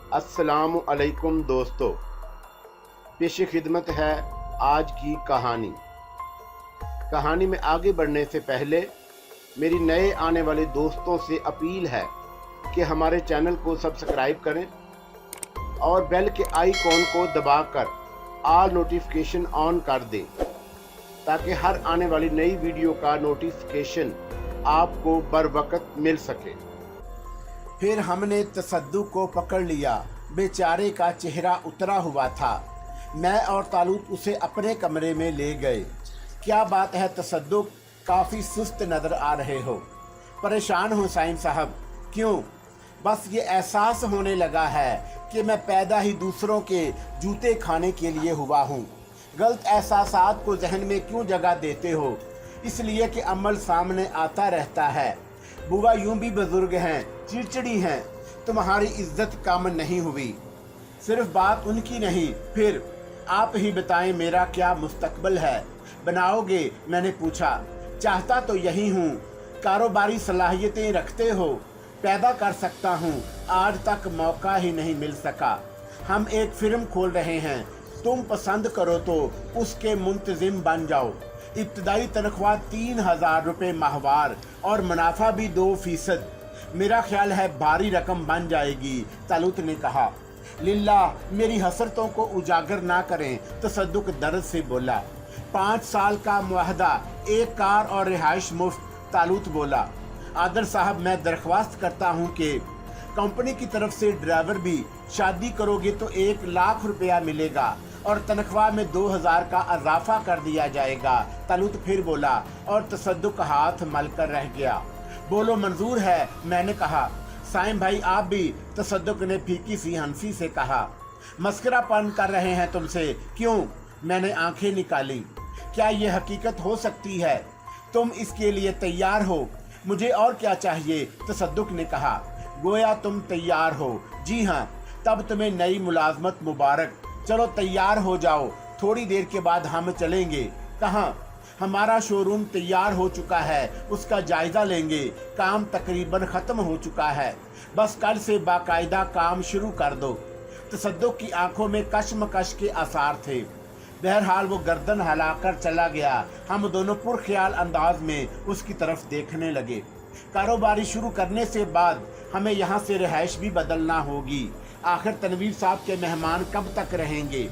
अस्सलामु अलैकुम दोस्तों, पेश खिदमत है आज की कहानी। कहानी में आगे बढ़ने से पहले मेरी नए आने वाले दोस्तों से अपील है कि हमारे चैनल को सब्सक्राइब करें और बेल के आइकॉन को दबाकर ऑल नोटिफिकेशन ऑन कर दें ताकि हर आने वाली नई वीडियो का नोटिफिकेशन आपको बर वक्त मिल सके। फिर हमने तसद्दुक को पकड़ लिया। बेचारे का चेहरा उतरा हुआ था। मैं और तालूत उसे अपने कमरे में ले गए। क्या बात है तसद्दुक, काफ़ी सुस्त नज़र आ रहे हो। परेशान हूँ साइम साहब। क्यों? बस ये एहसास होने लगा है कि मैं पैदा ही दूसरों के जूते खाने के लिए हुआ हूँ। गलत एहसासात को जहन में क्यों जगह देते हो? इसलिए कि अमल सामने आता रहता है। बुआ यूं भी बुजुर्ग हैं, चिड़चिड़ी हैं। तुम्हारी इज्जत कम नहीं हुई। सिर्फ बात उनकी नहीं, फिर आप ही बताएं मेरा क्या मुस्तकबल है? बनाओगे? मैंने पूछा। चाहता तो यही हूँ। कारोबारी सलाहियतें रखते हो? पैदा कर सकता हूँ। आज तक मौका ही नहीं मिल सका। हम एक फिल्म खोल रहे हैं, तुम पसंद करो तो उसके मुंतजिम बन जाओ। इब्तदाई तनख्वाह 3000 रुपये माहवार और मुनाफा भी 2%। मेरा ख्याल है भारी रकम बन जाएगी, तालूत ने कहा। लिल्ला, मेरी हसरतों को उजागर ना करें, तसद्दुक दर्द से बोला। 5 साल का मुआहदा, एक कार और रिहाइश मुफ्त, तालूत बोला। आदर साहब, मैं दरख्वास्त करता हूँ कि कंपनी की तरफ से ड्राइवर भी, शादी करोगे तो 1 लाख रुपया मिलेगा और तनख्वाह में 2000 का इजाफा कर दिया जाएगा, तालूत फिर बोला और तसद्दुक हाथ मलकर रह गया। बोलो मंजूर है, मैंने कहा। साइम भाई आप भी, तसद्दुक ने फीकी सी हंसी से कहा। मस्करापन कर रहे हैं तुमसे। क्यों? मैंने आंखें निकाली। क्या ये हकीकत हो सकती है? तुम इसके लिए तैयार हो? मुझे और क्या चाहिए? तसद्दुक ने कहा। गोया तुम तैयार हो। जी हाँ। तब तुम्हें नई मुलाजमत मुबारक। चलो तैयार हो जाओ, थोड़ी देर के बाद हम चलेंगे। कहाँ? हमारा शोरूम तैयार हो चुका है, उसका जायजा लेंगे। काम तकरीबन ख़त्म हो चुका है, बस कल से बाकायदा काम शुरू कर दो। तसद्दुक की आंखों में कशमकश के आसार थे। बहरहाल वो गर्दन हिलाकर चला गया। हम दोनों पुरख्याल अंदाज में उसकी तरफ देखने लगे। कारोबारी शुरू करने से बाद हमें यहाँ से रिहाइश भी बदलना होगी। आखिर तनवीर साहब के मेहमान कब तक रहेंगे?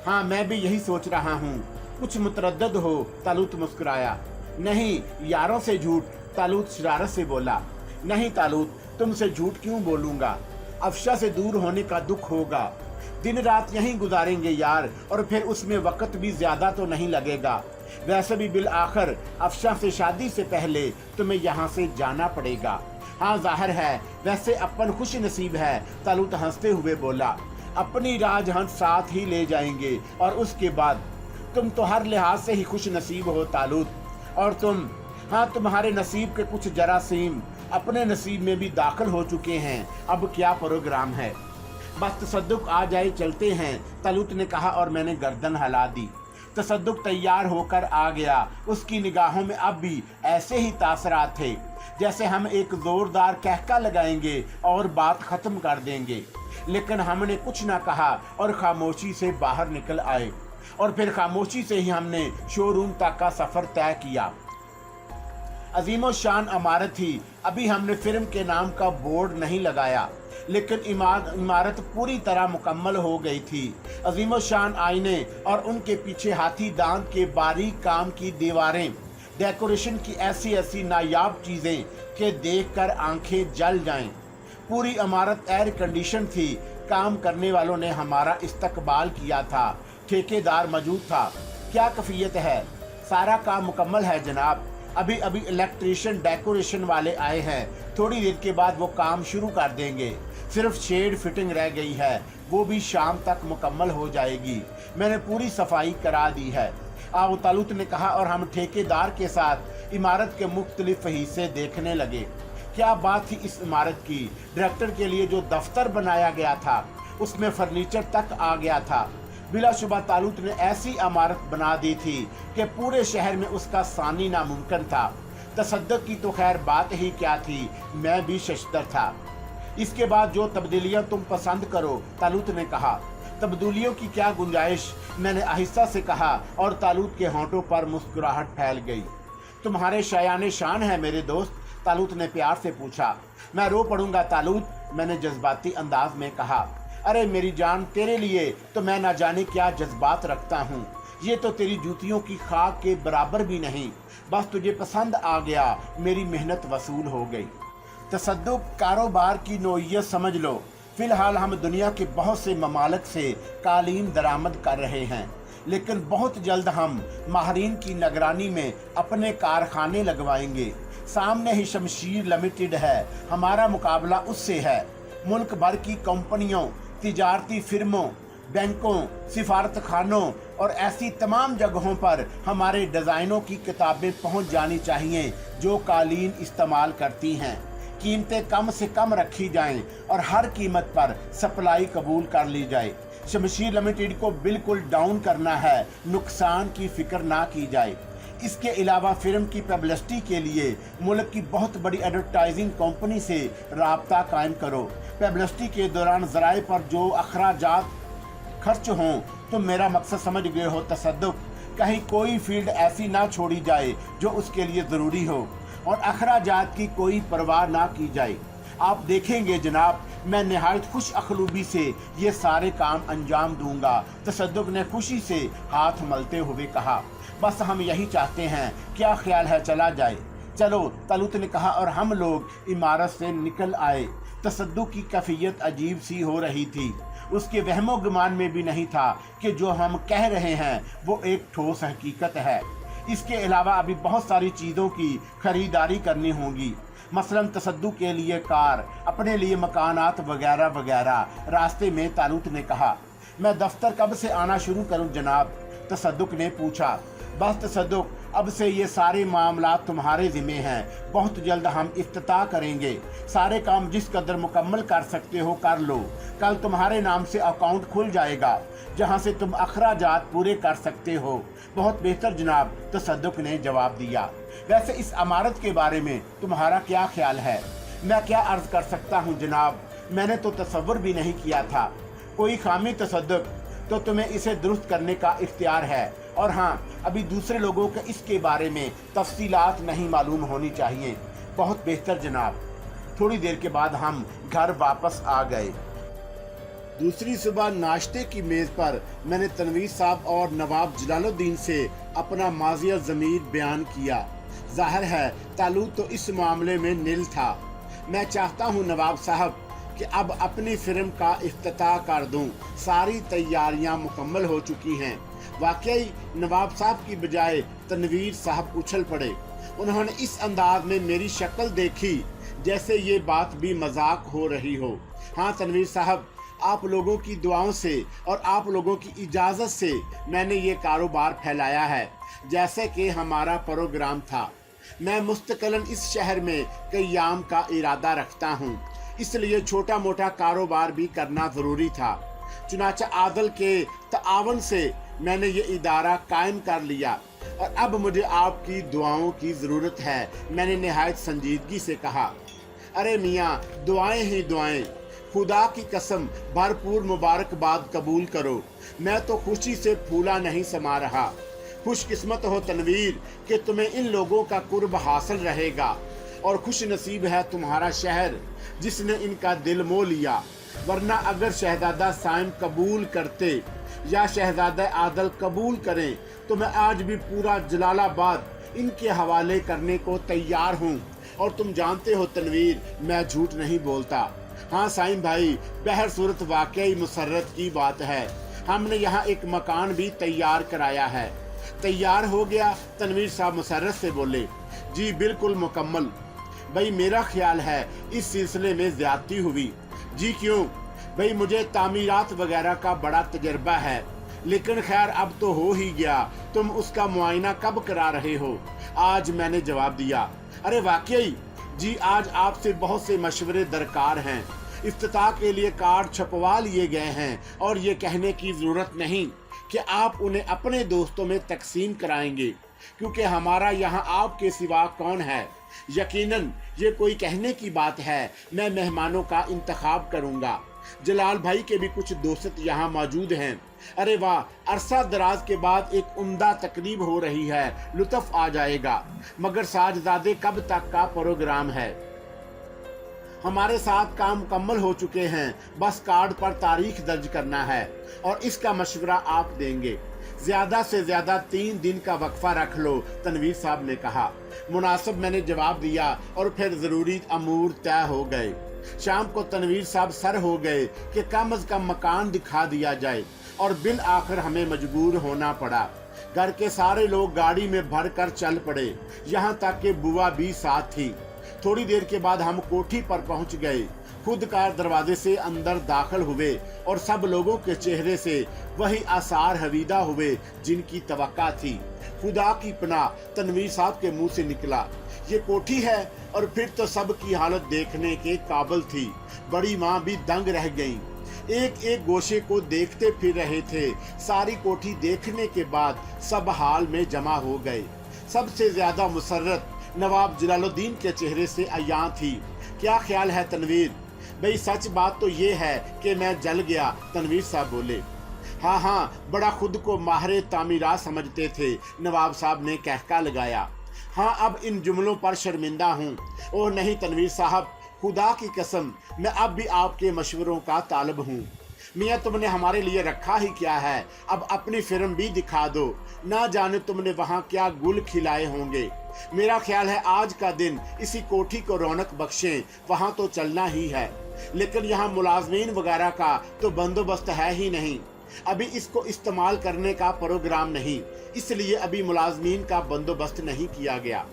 हाँ, मैं भी यही सोच रहा हूँ। कुछ मुतरद्दद हो? तालूत मुस्कुराया। नहीं, यारों से झूठ, तालूत शरारत से बोला। नहीं तालूत, तुमसे झूठ क्यों बोलूँगा? अफशा से दूर होने का दुख होगा। दिन रात यहीं गुजारेंगे यार, और फिर उसमें वक्त भी ज़्यादा तो नहीं लगेगा। वैसे भी बिल आखिर अफशा से शादी से पहले तुम्हें यहाँ से जाना पड़ेगा। हाँ जाहिर है, वैसे अपन खुश नसीब है, तालूत हंसते हुए बोला। अपनी राजहंस साथ ही ले जाएंगे और उसके बाद तुम तो हर लिहाज से ही खुश नसीब हो तालूत। और तुम? हाँ, तुम्हारे नसीब के कुछ जरासीम अपने नसीब में भी दाखिल हो चुके हैं। अब क्या प्रोग्राम है? बस तसद्दुक आ जाए, चलते हैं, तालूत ने कहा और मैंने गर्दन हिला दी। तसद्दुक तैयार होकर आ गया। उसकी निगाहों में अब भी ऐसे ही तासरात थे जैसे हम एक जोरदार कहका लगाएंगे और बात खत्म कर देंगे। लेकिन हमने कुछ ना कहा और खामोशी से बाहर निकल आए, और फिर खामोशी से ही हमने शोरूम तक का सफर तय किया। अजीमो शान इमारत थी। अभी हमने फिल्म के नाम का बोर्ड नहीं लगाया, लेकिन इमारत पूरी तरह मुकम्मल हो गई थी। अजीमो शान आईने और उनके पीछे हाथी दांत के बारीक काम की दीवारें, डेकोरेशन की ऐसी ऐसी नायाब चीज़ें कि देखकर आंखें जल जाएं। पूरी इमारत एयर कंडीशन थी। काम करने वालों ने हमारा इस्तकबाल किया था। ठेकेदार मौजूद था। क्या कैफियत है? सारा काम मुकम्मल है जनाब। अभी अभी इलेक्ट्रीशियन डेकोरेशन वाले आए हैं। थोड़ी देर के बाद वो काम शुरू कर देंगे। सिर्फ शेड फिटिंग रह गई है, वो भी शाम तक मुकम्मल हो जाएगी। मैंने पूरी सफाई करा दी है। आओ, तालूत ने कहा और हम ठेकेदार के साथ इमारत के मुख्तलिफ हिस्से देखने लगे। क्या बात थी इस इमारत की। डायरेक्टर के लिए जो दफ्तर बनाया गया था उसमें फर्नीचर तक आ गया था। बिलाशुबा तालूत ने ऐसी इमारत बना दी थी कि पूरे शहर में उसका सानी नामुमकिन था। तसद्दुक की तो खैर बात ही क्या थी, मैं भी शशदर था। इसके बाद जो तब्दीलियां तुम पसंद करो, तालूत ने कहा। तब्दीलियों की क्या गुंजाइश, मैंने आहिस्ता से कहा और तालूत के होंठों पर मुस्कुराहट फैल गई। तुम्हारे शायाने शान है मेरे दोस्त, तालूत ने प्यार से पूछा। मैं रो पड़ूंगा तालूत, मैंने जज्बाती अंदाज में कहा। अरे मेरी जान, तेरे लिए तो मैं ना जाने क्या जज्बात रखता हूँ। ये तो तेरी जूतियों की खाक के बराबर भी नहीं। बस तुझे पसंद आ गया, मेरी मेहनत वसूल हो गई। तसद्दुक कारोबार की नोयत समझ लो। फिलहाल हम दुनिया के बहुत से ममालिक से कालीन दरामद कर रहे हैं, लेकिन बहुत जल्द हम माहरीन की निगरानी में अपने कारखाने लगवाएंगे। सामने ही शमशीर लिमिटेड है, हमारा मुकाबला उससे है। मुल्क भर की कंपनियों, तिजारती फिल्मों, बैंकों, सिफारत खानों और ऐसी तमाम जगहों पर हमारे डिज़ाइनों की किताबें पहुंच जानी चाहिए जो कालीन इस्तेमाल करती हैं। कीमतें कम से कम रखी जाएं और हर कीमत पर सप्लाई कबूल कर ली जाए। शमशीर लिमिटेड को बिल्कुल डाउन करना है, नुकसान की फिक्र ना की जाए। इसके अलावा फिल्म की पब्लिसिटी के लिए मुल्क की बहुत बड़ी एडवर्टाइजिंग कंपनी से राब्ता कायम करो। पब्लिसिटी के दौरान ज़राए पर जो अखराजात खर्च हों, तुम मेरा मकसद समझ गए हो तसद्दुक। कहीं कोई फील्ड ऐसी ना छोड़ी जाए जो उसके लिए ज़रूरी हो और अखराजात की कोई परवाह ना की जाए। आप देखेंगे जनाब, मैं निहायत खुश अखलूबी से ये सारे काम अंजाम दूंगा, तसद्दुक ने खुशी से हाथ मलते हुए कहा। बस हम यही चाहते हैं, क्या ख्याल है चला जाए? चलो, तालूत ने कहा और हम लोग इमारत से निकल आए। तसद्दुक की कैफियत अजीब सी हो रही थी। उसके वहमो गुमान में भी नहीं था कि जो हम कह रहे हैं वो एक ठोस हकीकत है। इसके अलावा अभी बहुत सारी चीज़ों की खरीदारी करनी होगी, मसलन तसद्दुक के लिए कार, अपने लिए मकानात वगैरह वगैरह। रास्ते में तालूत ने कहा, मैं दफ्तर कब से आना शुरू करूं जनाब? तसद्दुक ने पूछा। बस तसद्दुक, अब से ये सारे मामला तुम्हारे ज़िम्मे हैं। बहुत जल्द हम इफ्तिताह करेंगे। सारे काम जिस कदर मुकम्मल कर सकते हो कर लो। कल तुम्हारे नाम से अकाउंट खुल जाएगा जहां से तुम अखराजात पूरे कर सकते हो। बहुत बेहतर जनाब, तसद्दुक ने जवाब दिया। वैसे इस इमारत के बारे में तुम्हारा क्या ख्याल है? मैं क्या अर्ज कर सकता हूँ जनाब, मैंने तो तसव्वुर भी नहीं किया था। कोई खामी तसद्दुक, तो तुम्हें इसे दुरुस्त करने का इख्तियार है। और हाँ, अभी दूसरे लोगों के इसके बारे में तफसीलात नहीं मालूम होनी चाहिए। बहुत बेहतर जनाब। थोड़ी देर के बाद हम घर वापस आ गए। दूसरी सुबह नाश्ते की मेज़ पर मैंने तनवीर साहब और नवाब जलालुद्दीन से अपना माज़िया ज़मीर बयान किया। जाहिर है तालूत तो इस मामले में निल था। मैं चाहता हूँ नवाब साहब कि अब अपनी फिल्म का इफ्तिताह कर दूं। सारी तैयारियां मुकम्मल हो चुकी हैं। वाकई नवाब साहब की बजाय तनवीर साहब उछल पड़े। उन्होंने इस अंदाज में मेरी शक्ल देखी जैसे ये बात भी मजाक हो रही हो। हाँ तनवीर साहब, आप लोगों की दुआओं से और आप लोगों की इजाज़त से मैंने ये कारोबार फैलाया है जैसे कि हमारा प्रोग्राम था। मैं मुस्तकिलन इस शहर में क़याम का इरादा रखता हूँ, इसलिए छोटा मोटा कारोबार भी करना ज़रूरी था। चुनाचा आदल के तावन से मैंने ये इदारा कायम कर लिया और अब मुझे आपकी दुआओं की ज़रूरत है, मैंने निहायत संजीदगी से कहा। अरे मियाँ, दुआएं ही दुआएं, खुदा की कसम भरपूर मुबारकबाद कबूल करो। मैं तो खुशी से फूला नहीं समा रहा। खुशकिस्मत हो तनवीर कि तुम्हें इन लोगों का कुर्ब हासिल रहेगा और खुश नसीब है तुम्हारा शहर जिसने इनका दिल मोह लिया। वरना अगर शहजादा साइम कबूल करते या शहजादा आदल कबूल करें तो मैं आज भी पूरा जलालाबाद इनके हवाले करने को तैयार हूँ। और तुम जानते हो तनवीर, मैं झूठ नहीं बोलता। हाँ साइम भाई, बहर सूरत वाकई मुसर्रत की बात है। हमने यहाँ एक मकान भी तैयार कराया है। तैयार हो गया? तनवीर साहब मुसर्रत से बोले। जी बिल्कुल मुकम्मल। भाई मेरा ख्याल है इस सिलसिले में ज्यादती हुई। जी क्यों? भाई मुझे तामीरात वगैरह का बड़ा तजर्बा है, लेकिन खैर अब तो हो ही गया। तुम उसका मुआयना कब करा रहे हो? आज, मैंने जवाब दिया। अरे वाकई जी, आज आपसे बहुत से मशवरे दरकार हैं। इफ्तिताह के लिए कार्ड छपवा लिए गए हैं और ये कहने की ज़रूरत नहीं कि आप उन्हें अपने दोस्तों में तकसीम कराएंगे, क्योंकि हमारा यहाँ आपके सिवा कौन है। यकीनन ये कोई कहने की बात है, मैं मेहमानों का इंतखाब करूंगा। जलाल भाई के भी कुछ दोस्त यहाँ मौजूद हैं। अरे वाह, अरसा दराज के बाद एक उम्दा तकरीब हो रही है, लुत्फ आ जाएगा। मगर साजदादे कब तक का प्रोग्राम है? हमारे साथ काम मुकम्मल हो चुके हैं, बस कार्ड पर तारीख दर्ज करना है और इसका मशवरा आप देंगे। ज्यादा से ज्यादा 3 दिन का वक्फा रख लो, तनवीर साहब ने कहा। मुनासिब, मैंने जवाब दिया और फिर जरूरी अमूर तय हो गए। शाम को तनवीर साहब सर हो गए कि कम अज कम मकान दिखा दिया जाए और बिल आखिर हमें मजबूर होना पड़ा। घर के सारे लोग गाड़ी में भर कर चल पड़े, यहाँ तक कि बुआ भी साथ थी। थोड़ी देर के बाद हम कोठी पर पहुंच गए। खुद कार दरवाजे से अंदर दाखिल हुए और सब लोगों के चेहरे से वही आसार हवीदा हुए जिनकी तवक्का थी। खुदा की पनाह, तनवीर साहब के मुंह से निकला, ये कोठी है? और फिर तो सब की हालत देखने के काबिल थी। बड़ी माँ भी दंग रह गई, एक एक गोशे को देखते फिर रहे थे। सारी कोठी देखने के बाद सब हाल में जमा हो गए। सबसे ज्यादा मुसर्रत नवाब जलालुद्दीन के चेहरे से अयां थी। क्या ख्याल है तनवीर? भाई सच बात तो ये है कि मैं जल गया, तनवीर साहब बोले। हाँ, बड़ा खुद को माहिर तामीरात समझते थे, नवाब साहब ने कहका लगाया। हाँ, अब इन जुमलों पर शर्मिंदा हूँ। ओह नहीं तनवीर साहब, खुदा की कसम, मैं अब भी आपके मशवरों का तालब हूँ। मियाँ, तुमने हमारे लिए रखा ही क्या है, अब अपनी फिल्म भी दिखा दो। ना जाने तुमने वहाँ क्या गुल खिलाए होंगे। मेरा ख्याल है आज का दिन इसी कोठी को रौनक बख्शें, वहाँ तो चलना ही है। लेकिन यहाँ मुलाजमीन वगैरह का तो बंदोबस्त है ही नहीं। अभी इसको इस्तेमाल करने का प्रोग्राम नहीं, इसलिए अभी मुलाजमीन का बंदोबस्त नहीं किया गया।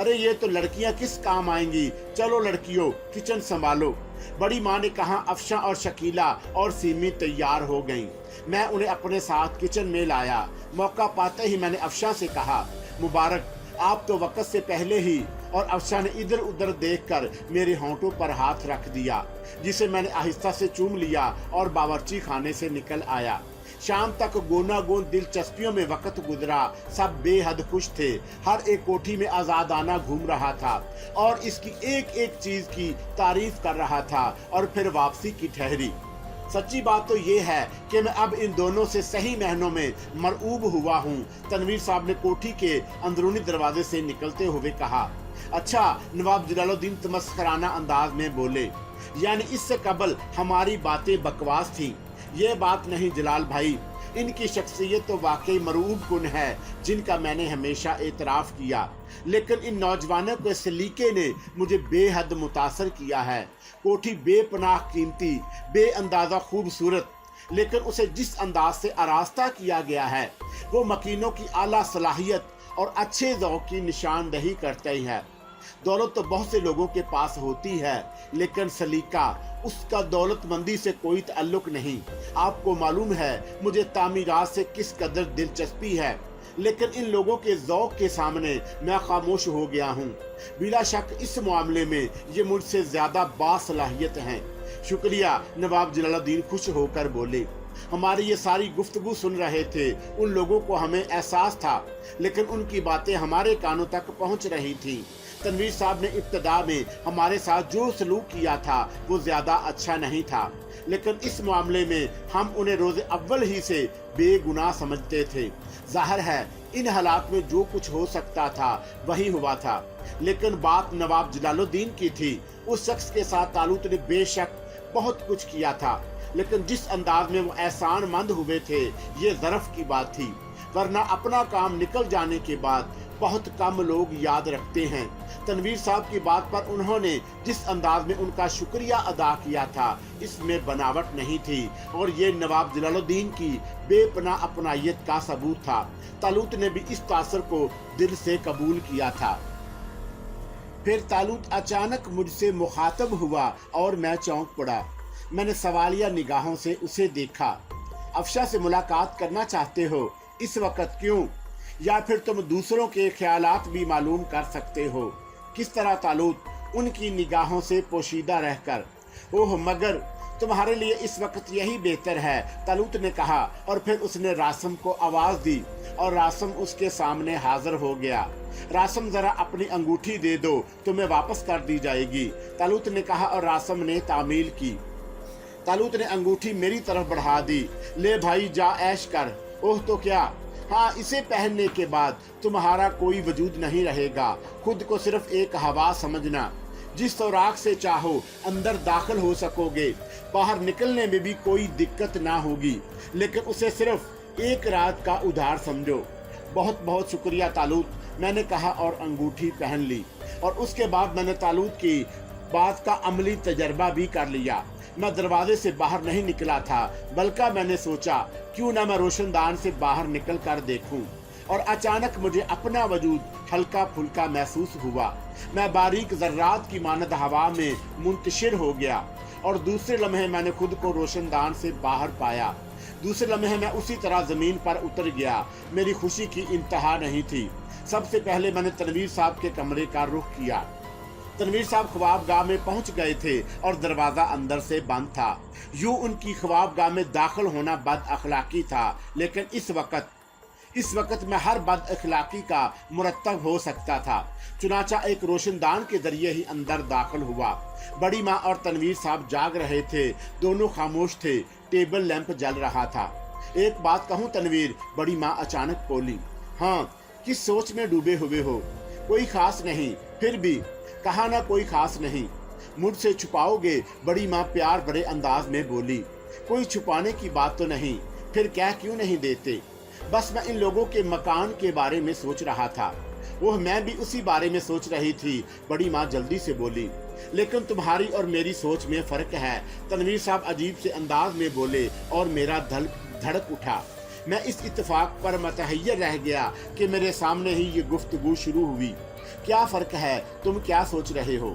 अरे ये तो लड़कियां किस काम आएंगी, चलो लड़कियों किचन संभालो। बड़ी माँ ने कहा। अफशा और शकीला और सीमी तैयार हो गईं। मैं उन्हें अपने साथ किचन में लाया। मौका पाते ही मैंने अफशा से कहा, मुबारक, आप तो वक्त से पहले ही। और अफशा ने इधर उधर देखकर मेरे होंठों पर हाथ रख दिया, जिसे मैंने आहिस्ता से चूम लिया और बावर्ची खाने से निकल आया। शाम तक गोना गोन दिलचस्पियों में वक्त गुजरा। सब बेहद खुश थे। हर एक कोठी में आजादाना घूम रहा था और इसकी एक एक चीज की तारीफ कर रहा था और फिर वापसी की ठहरी। सच्ची बात तो ये है कि मैं अब इन दोनों से सही महीनों में मरऊब हुआ हूँ, तनवीर साहब ने कोठी के अंदरूनी दरवाजे से निकलते हुए कहा। अच्छा, नवाब जलालुद्दीन तमस्खराना अंदाज में बोले, यानी इससे कबल हमारी बातें बकवास थी। ये बात नहीं जलाल भाई, इनकी शख्सियत तो वाकई मरूब कुन है, जिनका मैंने हमेशा एतराफ़ किया। लेकिन इन नौजवानों के सलीके ने मुझे बेहद मुतासर किया है। कोठी बेपनाह कीमती, बेअंदाज़ा खूबसूरत, लेकिन उसे जिस अंदाज से आरास्ता किया गया है वो मकीनों की आला सलाहियत और अच्छे ज़ौक़ की निशानदही करता ही है। दौलत तो बहुत से लोगों के पास होती है, लेकिन सलीका, उसका दौलतमंदी से कोई ताल्लुक नहीं। आपको मालूम है मुझे तामीरात से किस कदर दिलचस्पी है, लेकिन इन लोगों के ज़ौक़ के सामने मैं खामोश हो गया हूँ। बिला शक इस मामले में ये मुझसे ज़्यादा बासलाहियत हैं। शुक्रिया, नवाब जलालुद्दीन खुश होकर बोले। हमारी ये सारी गुफ्तगू सुन रहे थे। उन लोगों को हमें एहसास था, लेकिन उनकी बातें हमारे कानों तक पहुँच रही थी। तनवीर साहब ने इब्तदा में हमारे साथ जो सलूक किया था वो ज्यादा अच्छा नहीं था, लेकिन इस मामले में हम उन्हें रोज़े अव्वल ही से बेगुनाह समझते थे। जाहिर है इन हालात में जो कुछ हो सकता था वही हुआ था, लेकिन बात नवाब जलालुद्दीन की थी। उस शख्स के साथ तालुत ने बेशक बहुत कुछ किया था, लेकिन जिस अंदाज में वो एहसानमंद हुए थे ये ज़रफ़ की बात थी, वरना अपना काम निकल जाने के बाद बहुत कम लोग याद रखते हैं। तनवीर साहब की बात पर उन्होंने जिस अंदाज में उनका शुक्रिया अदा किया था, इसमें बनावट नहीं थी और ये नवाब जलालुद्दीन की बेपनाह अपनायत का सबूत था। तालुत ने भी इस तासर को दिल से कबूल किया था। फिर तालुत अचानक मुझसे मुखातब हुआ और मैं चौंक पड़ा। मैंने सवालिया निगाहों से उसे देखा। अफशा से मुलाकात करना चाहते हो? इस वक्त क्यों? या फिर तुम दूसरों के ख्यालात भी मालूम कर सकते हो? किस तरह तालुत? उनकी निगाहों से पोशीदा रहकर। ओह मगर तुम्हारे लिए इस वक्त यही बेहतर है, तालूत ने कहा, और फिर उसने रासम को आवाज दी और रासम उसके सामने हाजिर हो गया। रासम जरा अपनी अंगूठी दे दो, तुम्हें वापस कर दी जाएगी, तालूत ने कहा और रासम ने तामील की। तालूत ने अंगूठी मेरी तरफ बढ़ा दी। ले भाई जा ऐश कर। ओह तो क्या, हाँ, इसे पहनने के बाद तुम्हारा कोई वजूद नहीं रहेगा, खुद को सिर्फ एक हवा समझना। जिस सुराख से चाहो अंदर दाखिल हो सकोगे, बाहर निकलने में भी कोई दिक्कत ना होगी, लेकिन उसे सिर्फ एक रात का उधार समझो। बहुत बहुत शुक्रिया तालूत, मैंने कहा और अंगूठी पहन ली। और उसके बाद मैंने तालूत की बात का अमली तजर्बा भी कर लिया। मैं दरवाजे से बाहर नहीं निकला था, बल्कि मैंने सोचा क्यों ना मैं रोशनदान से बाहर निकल कर देखूं। और अचानक मुझे अपना वजूद हल्का फुल्का महसूस हुआ। मैं बारीक जर्रात की मानद हवा में मुंतशिर हो गया और दूसरे लम्हे मैंने खुद को रोशनदान से बाहर पाया। दूसरे लम्हे मैं उसी तरह जमीन पर उतर गया। मेरी खुशी की इंतहा नहीं थी। सबसे पहले मैंने तनवीर साहब के कमरे का रुख किया। तनवीर साहब ख्वाबगाह में पहुंच गए थे और दरवाजा अंदर से बंद था। यूं उनकी ख्वाबगाह में दाखिल होना बद अखलाकी था, लेकिन इस वक्त मैं हर बद अखलाकी का मुरत्तब हो सकता था। चुनाचा एक रोशनदान के जरिए ही अंदर दाखिल हुआ। बड़ी माँ और तनवीर साहब जाग रहे थे, दोनों खामोश थे। टेबल लैंप जल रहा था। एक बात कहूँ तनवीर, बड़ी माँ अचानक बोली। हाँ, किस सोच में डूबे हुए हो? कोई खास नहीं। फिर भी कहा ना, कोई खास नहीं। मुझसे छुपाओगे? बड़ी माँ प्यार भरे अंदाज में बोली। कोई छुपाने की बात तो नहीं, फिर कह क्यों नहीं देते? बस मैं इन लोगों के मकान के बारे में सोच रहा था। वह मैं भी उसी बारे में सोच रही थी, बड़ी माँ जल्दी से बोली। लेकिन तुम्हारी और मेरी सोच में फर्क है, तनवीर साहब अजीब से अंदाज में बोले और मेरा धड़क उठा। मैं इस इत्तेफाक पर मतहय्यर रह गया कि मेरे सामने ही ये गुफ्तगू शुरू हुई। क्या फर्क है? तुम क्या सोच रहे हो?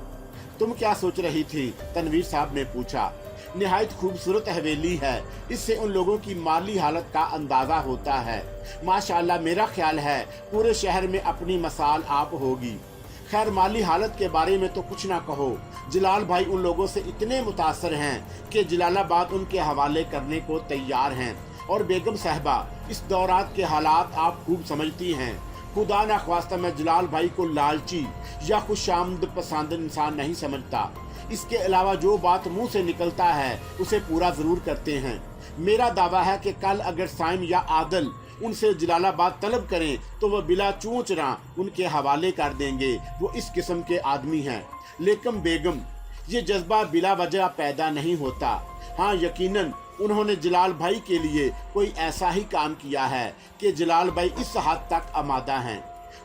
तुम क्या सोच रही थी? तनवीर साहब ने पूछा। निहायत खूबसूरत हवेली है, इससे उन लोगों की माली हालत का अंदाजा होता है। माशाल्लाह, मेरा ख्याल है पूरे शहर में अपनी मसाल आप होगी। खैर, माली हालत के बारे में तो कुछ ना कहो। जलाल भाई उन लोगों से इतने मुतासर हैं कि जलालाबाद उनके हवाले करने को तैयार हैं। और बेगम साहबा, इस दौरान के हालात आप खूब समझती हैं। खुदा न ख्वास्ता मैं जलाल भाई को लालची या खुशामद पसंद इंसान नहीं समझता। इसके अलावा जो बात मुंह से निकलता है उसे पूरा जरूर करते हैं। मेरा दावा है कि कल अगर साइम या आदल उनसे जलालाबाद तलब करें तो वह बिला चूंचना उनके हवाले कर देंगे। वो इस किस्म के आदमी हैं। लेकिन बेगम, ये जज्बा बिला वजह पैदा नहीं होता। हाँ, यकीनन उन्होंने जलाल भाई के लिए कोई ऐसा ही काम किया है कि जलाल भाई इस हद तक आमादा हैं।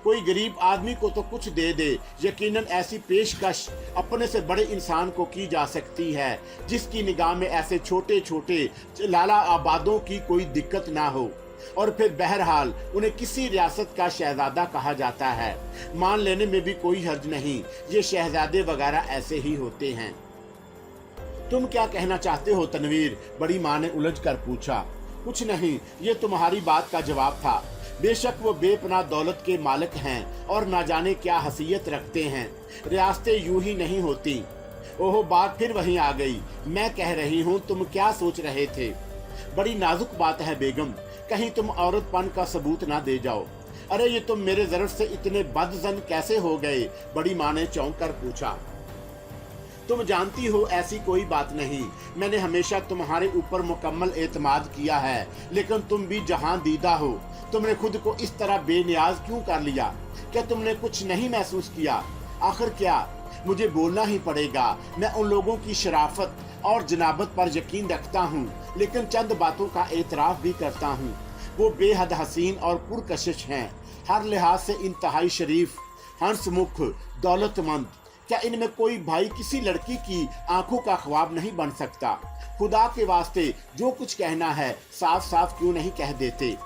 कोई गरीब आदमी को तो कुछ दे दे। यकीनन ऐसी पेशकश अपने से बड़े इंसान को की जा सकती है जिसकी निगाह में ऐसे छोटे छोटे लाला आबादों की कोई दिक्कत ना हो। और फिर बहरहाल उन्हें किसी रियासत का शहजादा कहा जाता है। मान लेने में भी कोई हर्ज नहीं, ये शहजादे वगैरह ऐसे ही होते हैं। तुम क्या कहना चाहते हो तनवीर? बड़ी माँ ने उलझ कर पूछा। कुछ नहीं, ये तुम्हारी बात का जवाब था। बेशक वो बेपनाह दौलत के मालिक हैं और ना जाने क्या हसीयत रखते हैं। रियासतें यूं ही नहीं होती। ओह, बात फिर वहीं आ गई। मैं कह रही हूँ, तुम क्या सोच रहे थे? बड़ी नाजुक बात है बेगम, कहीं तुम औरतपन का सबूत ना दे जाओ। अरे, ये तुम मेरे ज़र्फ से इतने बदजन कैसे हो गए? बड़ी माँ ने चौंक कर पूछा। तुम जानती हो ऐसी कोई बात नहीं। मैंने हमेशा तुम्हारे ऊपर मुकम्मल एतमाद किया है, लेकिन तुम भी जहां दीदा हो। तुमने खुद को इस तरह बेनियाज क्यों कर लिया? क्या तुमने कुछ नहीं महसूस किया? आखिर क्या, मुझे बोलना ही पड़ेगा। मैं उन लोगों की शराफत और जनाबत पर यकीन रखता हूँ, लेकिन चंद बातों का एतराफ़ भी करता हूँ। वो बेहद हसीन और पुरकशिश हैं, हर लिहाज से इंतहाई शरीफ, हंसमुख, दौलतमंद। क्या इनमें कोई भाई किसी लड़की की आंखों का ख्वाब नहीं बन सकता? खुदा के वास्ते जो कुछ कहना है साफ साफ क्यों नहीं कह देते?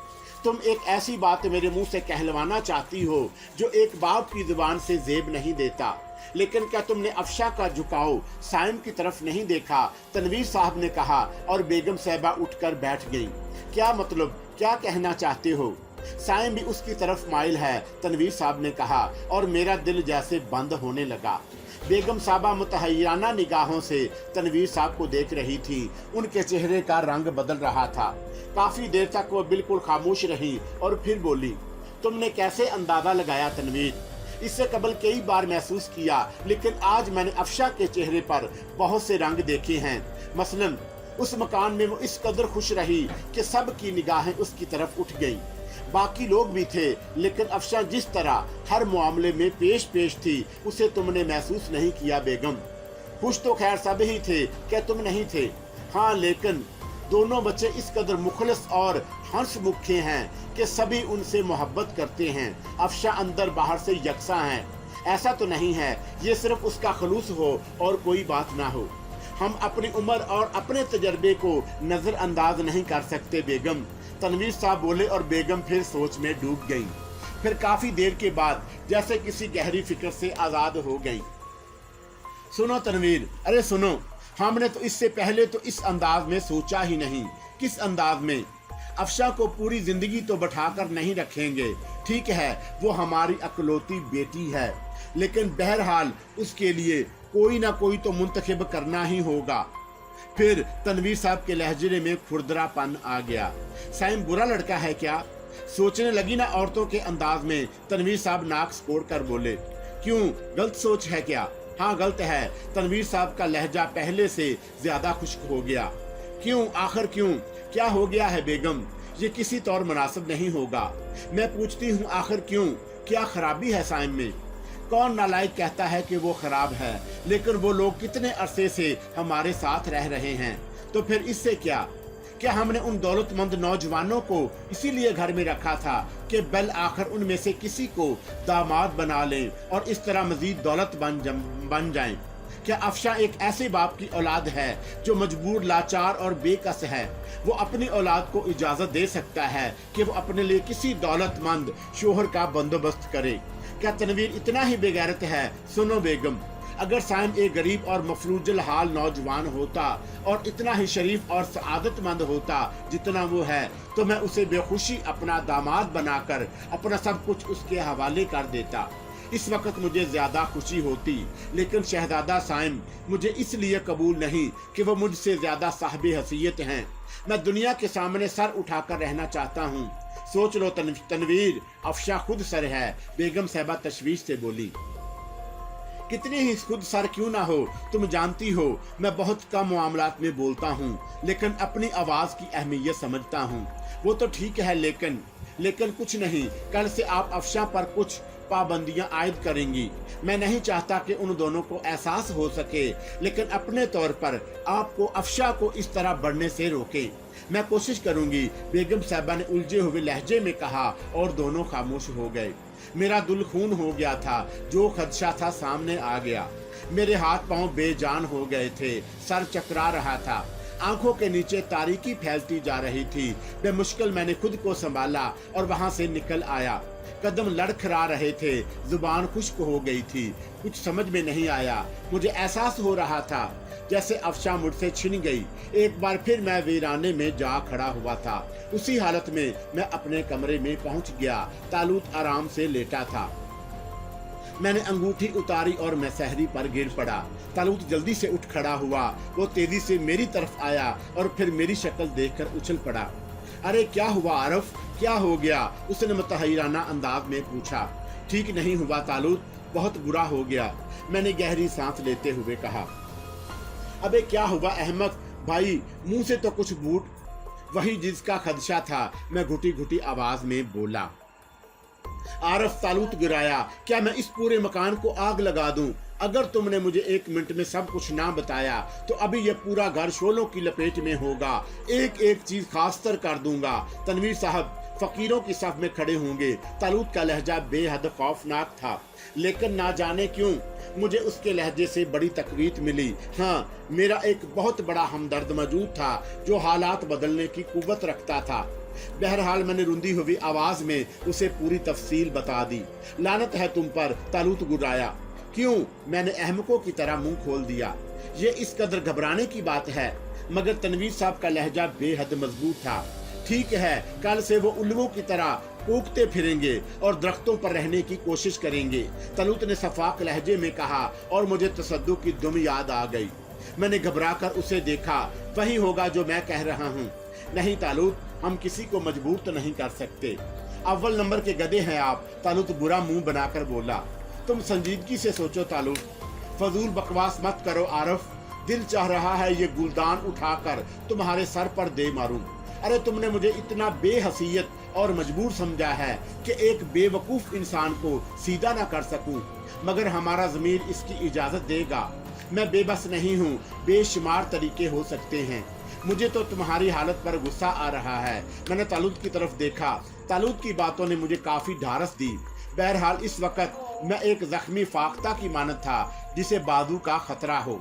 तुम एक ऐसी बात मेरे मुंह से कहलवाना चाहती हो जो एक बाप की जुबान से जेब नहीं देता। लेकिन क्या तुमने अफशा का झुकाव साइम की तरफ नहीं देखा? तनवीर साहब ने कहा और बेगम साहबा उठकर बैठ गई। क्या मतलब, क्या कहना चाहते हो? साइम भी उसकी तरफ माइल है, तनवीर साहब ने कहा और मेरा दिल जैसे बंद होने लगा। बेगम साहबा मुतहय्यराना निगाहों से तनवीर साहब को देख रही थी। उनके चेहरे का रंग बदल रहा था। काफी देर तक वो बिल्कुल खामोश रही और फिर बोली, तुमने कैसे अंदाजा लगाया तनवीर? इससे कबल कई बार महसूस किया, लेकिन आज मैंने अफशा के चेहरे पर बहुत से रंग देखे हैं। मसलन उस मकान में वो इस कदर खुश रही कि सब की निगाहें उसकी तरफ उठ गई। बाकी लोग भी थे, लेकिन अफशा जिस तरह हर मामले में पेश थी, उसे तुमने महसूस नहीं किया बेगम। खुश तो खैर सब ही थे, क्या तुम नहीं थे? हाँ, लेकिन दोनों बच्चे इस कदर मुखलिस और हंसमुखे हैं कि सभी उनसे मोहब्बत करते हैं। अफशा अंदर बाहर से यकसा है। ऐसा तो नहीं है ये सिर्फ उसका खलूस हो और कोई बात ना हो। हम अपनी उम्र और अपने तजर्बे को नजरअंदाज नहीं कर सकते बेगम, तनवीर साहब बोले और बेगम फिर सोच में डूब गई। फिर काफी देर के बाद जैसे किसी गहरी फिक्र से आजाद हो गई। सुनो तनवीर, अरे सुनो, हमने तो इससे पहले तो इस अंदाज में सोचा ही नहीं। किस अंदाज में? अफशा को पूरी जिंदगी तो बैठाकर नहीं रखेंगे, ठीक है, वो हमारी अकलौती बेटी है, लेकिन बहरहाल उसके लिए कोई ना कोई तो मुंतखब करना ही होगा। फिर तनवीर साहब के लहजे में खुरदरापन आ गया। साइम बुरा लड़का है क्या? सोचने लगी ना औरतों के अंदाज में। तनवीर साहब नाक सिकोड़ कर बोले, क्यों, गलत सोच है क्या? हाँ गलत है। तनवीर साहब का लहजा पहले से ज्यादा खुश्क हो गया। क्यों, आखिर क्यों? क्या हो गया है बेगम? ये किसी तौर मुनासिब नहीं होगा। मैं पूछती हूँ आखिर क्यों? क्या खराबी है साइम में? कौन नालायक कहता है कि वो खराब है, लेकिन वो लोग कितने अरसे से हमारे साथ रह रहे हैं, तो फिर इससे क्या? क्या हमने उन दौलतमंद नौजवानों को इसीलिए घर में रखा था कि बल आखिर उनमें से किसी को दामाद बना लें और इस तरह मजीद दौलत बन जाएं? क्या अफशा एक ऐसे बाप की औलाद है जो मजबूर, लाचार और बेकस है? वो अपनी औलाद को इजाजत दे सकता है कि वो अपने लिए किसी दौलतमंद शोहर का बंदोबस्त करे? क्या तनवीर इतना ही बेगैरत है? सुनो बेगम, अगर साइम एक गरीब और मफलूजल हाल नौजवान होता और इतना ही शरीफ और सआदतमंद होता जितना वो है, तो मैं उसे बेखुशी अपना दामाद बनाकर अपना सब कुछ उसके हवाले कर देता। इस वक्त मुझे ज्यादा खुशी होती, लेकिन शहजादा साइम मुझे इसलिए कबूल नहीं कि वो मुझसे ज्यादा साहिब हसीयत हैं। मैं दुनिया के सामने सर उठाकर रहना चाहता हूँ। सोच लो तनवीर, अफशा खुद सर है। बेगम साहबा तशवीश से बोली, कितनी ही खुद सर क्यों ना हो, तुम जानती हो मैं बहुत कम मामलात में बोलता हूँ, लेकिन अपनी आवाज की अहमियत समझता हूँ। वो तो ठीक है, लेकिन कुछ नहीं, कल से आप अफशा पर कुछ पाबंदियां आयद करेंगी। मैं नहीं चाहता कि उन दोनों को एहसास हो सके, लेकिन अपने तौर पर आपको अफशा को इस तरह बढ़ने से रोके। मैं कोशिश करूंगी, बेगम साहबा ने उलझे हुए लहजे में कहा और दोनों खामोश हो गए। मेरा दिल खून हो गया था। जो खदशा था सामने आ गया। मेरे हाथ पांव बेजान हो गए थे। सर चकरा रहा था। आंखों के नीचे तारीकी फैलती जा रही थी। बेमुश्किल मैंने खुद को संभाला और वहां से निकल आया। कदम लड़खड़ा रहे थे, जुबान खुश्क हो गई थी। कुछ समझ में नहीं आया। मुझे एहसास हो रहा था जैसे अफशा मुझसे छिन गई। एक बार फिर मैं वीराने में जा खड़ा हुआ था। उसी हालत में मैं अपने कमरे में पहुंच गया। तालूत आराम से लेटा था। मैंने अंगूठी उतारी और मैं सहरी पर गिर पड़ा। तालूत जल्दी से उठ खड़ा हुआ। वो तेजी से मेरी तरफ आया और फिर मेरी शक्ल देखकर उछल पड़ा। अरे क्या हुआ आरफ, क्या हो गया? उसने मुतहय्यराना अंदाज में पूछा। ठीक नहीं हुआ तालूत, बहुत बुरा हो गया, मैंने गहरी सांस लेते हुए कहा। अबे क्या हुआ अहमद भाई, मुंह से तो कुछ बूट। वही जिसका खदशा था, मैं घुटी घुटी आवाज में बोला। आरफ तालूत गिराया। क्या मैं इस पूरे मकान को आग लगा दूं? अगर तुमने मुझे 1 मिनट में सब कुछ ना बताया तो अभी यह पूरा घर शोलों की लपेट में होगा। एक एक चीज खासतर कर दूंगा। तनवीर साहब फकीरों की सफ में खड़े होंगे। तालूत का लहजा बेहद खौफनाक था, लेकिन ना जाने क्यों मुझे उसके लहजे से बड़ी तकरीत मिली। हाँ, मेरा एक बहुत बड़ा हमदर्द मौजूद था जो हालात बदलने की कुव्वत रखता था। बहरहाल मैंने रुंधी हुई आवाज में उसे पूरी तफसील बता दी। लानत है तुम पर, तालूत गुर्राया। क्यों? मैंने अहमकों की तरह मुंह खोल दिया। ये इस कदर घबराने की बात है? मगर तनवीर साहब का लहजा बेहद मजबूत था। ठीक है, कल से वो उल्लुओं की तरह कूकते फिरेंगे और दरख्तों पर रहने की कोशिश करेंगे। तलूत ने सफाक लहजे में कहा और मुझे तसद्दुक की दुम याद आ गई। मैंने घबराकर उसे देखा। वही होगा जो मैं कह रहा हूँ। नहीं तालूत, हम किसी को मजबूर तो नहीं कर सकते। अव्वल नंबर के गधे हैं आप, तालूत बुरा मुंह बनाकर बोला। तुम संजीदगी से सोचो तालूत, फजूल बकवास मत करो आरफ। दिल चाह रहा है ये गुलदान उठाकर तुम्हारे सर पर दे मारूं। अरे तुमने मुझे इतना बेहसीयत और मजबूर समझा है कि एक बेवकूफ इंसान को सीधा ना कर सकूं, मगर हमारा ज़मीर इसकी इजाजत देगा। मैं बेबस नहीं हूँ, बेशुमार तरीके हो सकते हैं। मुझे तो तुम्हारी हालत पर गुस्सा आ रहा है। मैंने तालूत की तरफ देखा। तालूत की बातों ने मुझे काफी ढारस दी। बहरहाल इस वक्त मैं एक जख्मी फाख्ता की मानद था जिसे बादू का खतरा हो।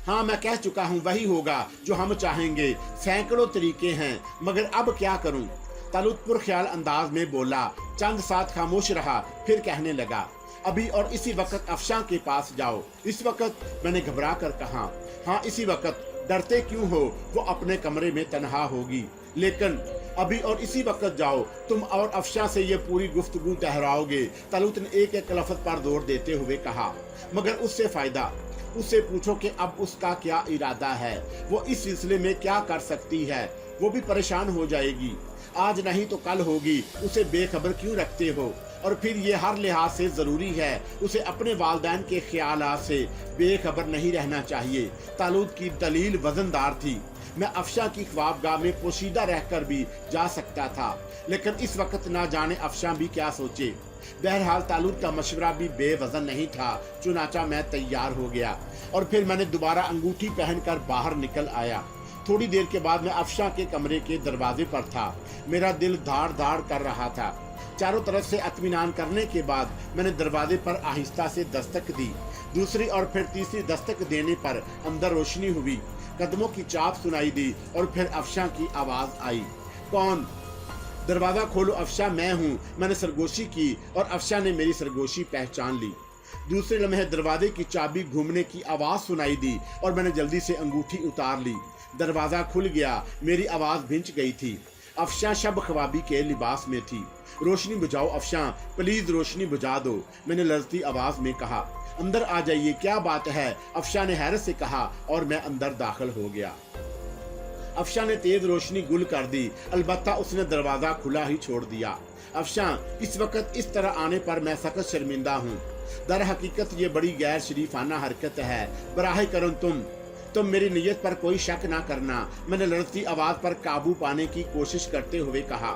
हाँ, मैं कह चुका हूँ, वही होगा जो हम चाहेंगे। सैकड़ों तरीके हैं, मगर अब क्या करूँ? तालूत पुरख्याल अंदाज में बोला। चंद साथ खामोश रहा, फिर कहने लगा, अभी और इसी वक्त अफशां के पास जाओ। इस वक्त? मैंने घबरा कर कहा। हाँ, इसी वक्त। डरते क्यों हो? वो अपने कमरे में तन्हा होगी। लेकिन अभी और इसी वक्त जाओ। तुम और अफशां से ये पूरी गुफ्तगू ठहराओगे। तालूत ने एक एक लफ्ज पर जोर देते हुए कहा। मगर उससे फायदा? उससे पूछो कि अब उसका क्या इरादा है, वो इस सिलसिले में क्या कर सकती है। वो भी परेशान हो जाएगी। आज नहीं तो कल होगी। उसे बेखबर क्यों रखते हो? और फिर ये हर लिहाज से जरूरी है, उसे अपने वालिदैन के ख्यालात से बेखबर नहीं रहना चाहिए। तालूत की दलील वजनदार थी। मैं अफशां की ख्वाबगाह में पोशीदा रहकर भी जा सकता था, लेकिन इस वक्त ना जाने अफशां भी क्या सोचे। बहरहाल तालूत का मशवरा भी बेवजन नहीं था। चुनाचा मैं तैयार हो गया और फिर मैंने दोबारा अंगूठी पहनकर बाहर निकल आया। थोड़ी देर के बाद मैं अफशां के कमरे के दरवाजे पर था। मेरा दिल धाड़ धाड़ कर रहा था। चारों तरफ से इत्मीनान करने के बाद मैंने दरवाजे पर आहिस्ता से दस्तक दी। दूसरी और फिर तीसरी दस्तक देने पर अंदर रोशनी हुई, कदमों की चाप सुनाई दी और फिर अफशां की आवाज आई। कौन? दरवाजा खोलो अफशां, मैं हूँ। मैंने सरगोशी की और अफशां ने मेरी सरगोशी पहचान ली। दूसरे लम्हे दरवाजे की चाबी घूमने की आवाज सुनाई दी और मैंने जल्दी से अंगूठी उतार ली। दरवाजा खुल गया। मेरी आवाज भिंच गई थी। अफशां शब ख्वाबी के लिबास में थी। रोशनी बुझाओ अफशां, प्लीज रोशनी बुझा दो, मैंने लरजती आवाज में कहा। अंदर आ जाइए, क्या बात है? अफशां ने हैरत से कहा और मैं अंदर दाखिल हो गया। अफशां ने तेज रोशनी गुल कर दी, अलबत्ता उसने दरवाजा खुला ही छोड़ दिया। अफशां, इस वक्त इस तरह आने पर मैं सख्त शर्मिंदा हूँ। दर हकीकत ये बड़ी गैर शरीफाना हरकत है। बराहे करम तुम मेरी नीयत पर कोई शक ना करना, मैंने लड़ती आवाज पर काबू पाने की कोशिश करते हुए कहा।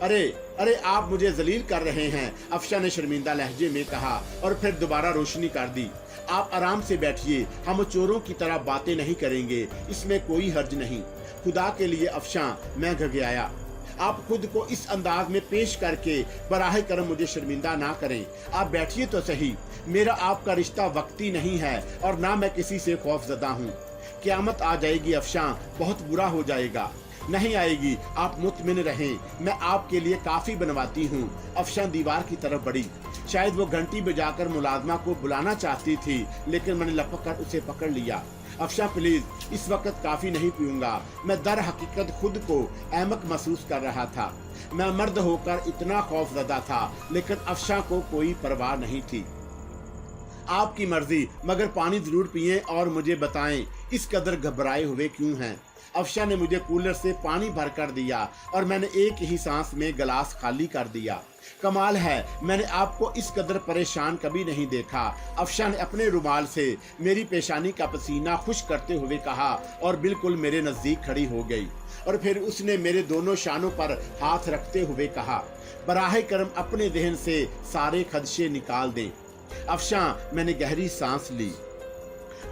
अरे अरे, आप मुझे जलील कर रहे हैं, अफशां ने शर्मिंदा लहजे में कहा और फिर दोबारा रोशनी कर दी। आप आराम से बैठिए, हम चोरों की तरह बातें नहीं करेंगे, इसमें कोई हर्ज नहीं। खुदा के लिए अफशां, मैं घबराया। आप खुद को इस अंदाज में पेश करके बराह करम मुझे शर्मिंदा ना करें। आप बैठिए तो सही। मेरा आपका रिश्ता वक्ती नहीं है और ना मैं किसी से खौफजदा हूँ। क़यामत आ जाएगी अफशां, बहुत बुरा हो जाएगा। नहीं आएगी, आप मुतमिन रहें, मैं आपके लिए काफी बनवाती हूँ। अफशां दीवार की तरफ बढ़ी। शायद वो घंटी बजाकर मुलाजमा को बुलाना चाहती थी, लेकिन मैंने लपक कर उसे पकड़ लिया। अफशां प्लीज, इस वक्त काफी नहीं पीऊंगा। मैं दर हकीकत खुद को अहमक महसूस कर रहा था। मैं मर्द होकर इतना खौफजदा था, लेकिन अफशां को कोई परवाह नहीं थी। आपकी मर्जी, मगर पानी जरूर पिएं और मुझे बताएं इस कदर घबराए हुए क्यों हैं। अफशां ने मुझे कूलर से पानी भर कर दिया और मैंने एक ही सांस में गिलास खाली कर दिया। कमाल है, मैंने आपको इस कदर परेशान कभी नहीं देखा। अफशां ने अपने रुमाल से मेरी पेशानी का पसीना खुश्क करते हुए कहा और बिल्कुल मेरे नजदीक खड़ी हो गई। और फिर उसने मेरे दोनों शानों पर हाथ रखते हुए कहा, बराह करम अपने जहन से सारे खदशे निकाल दें। अफशां, मैंने गहरी सांस ली।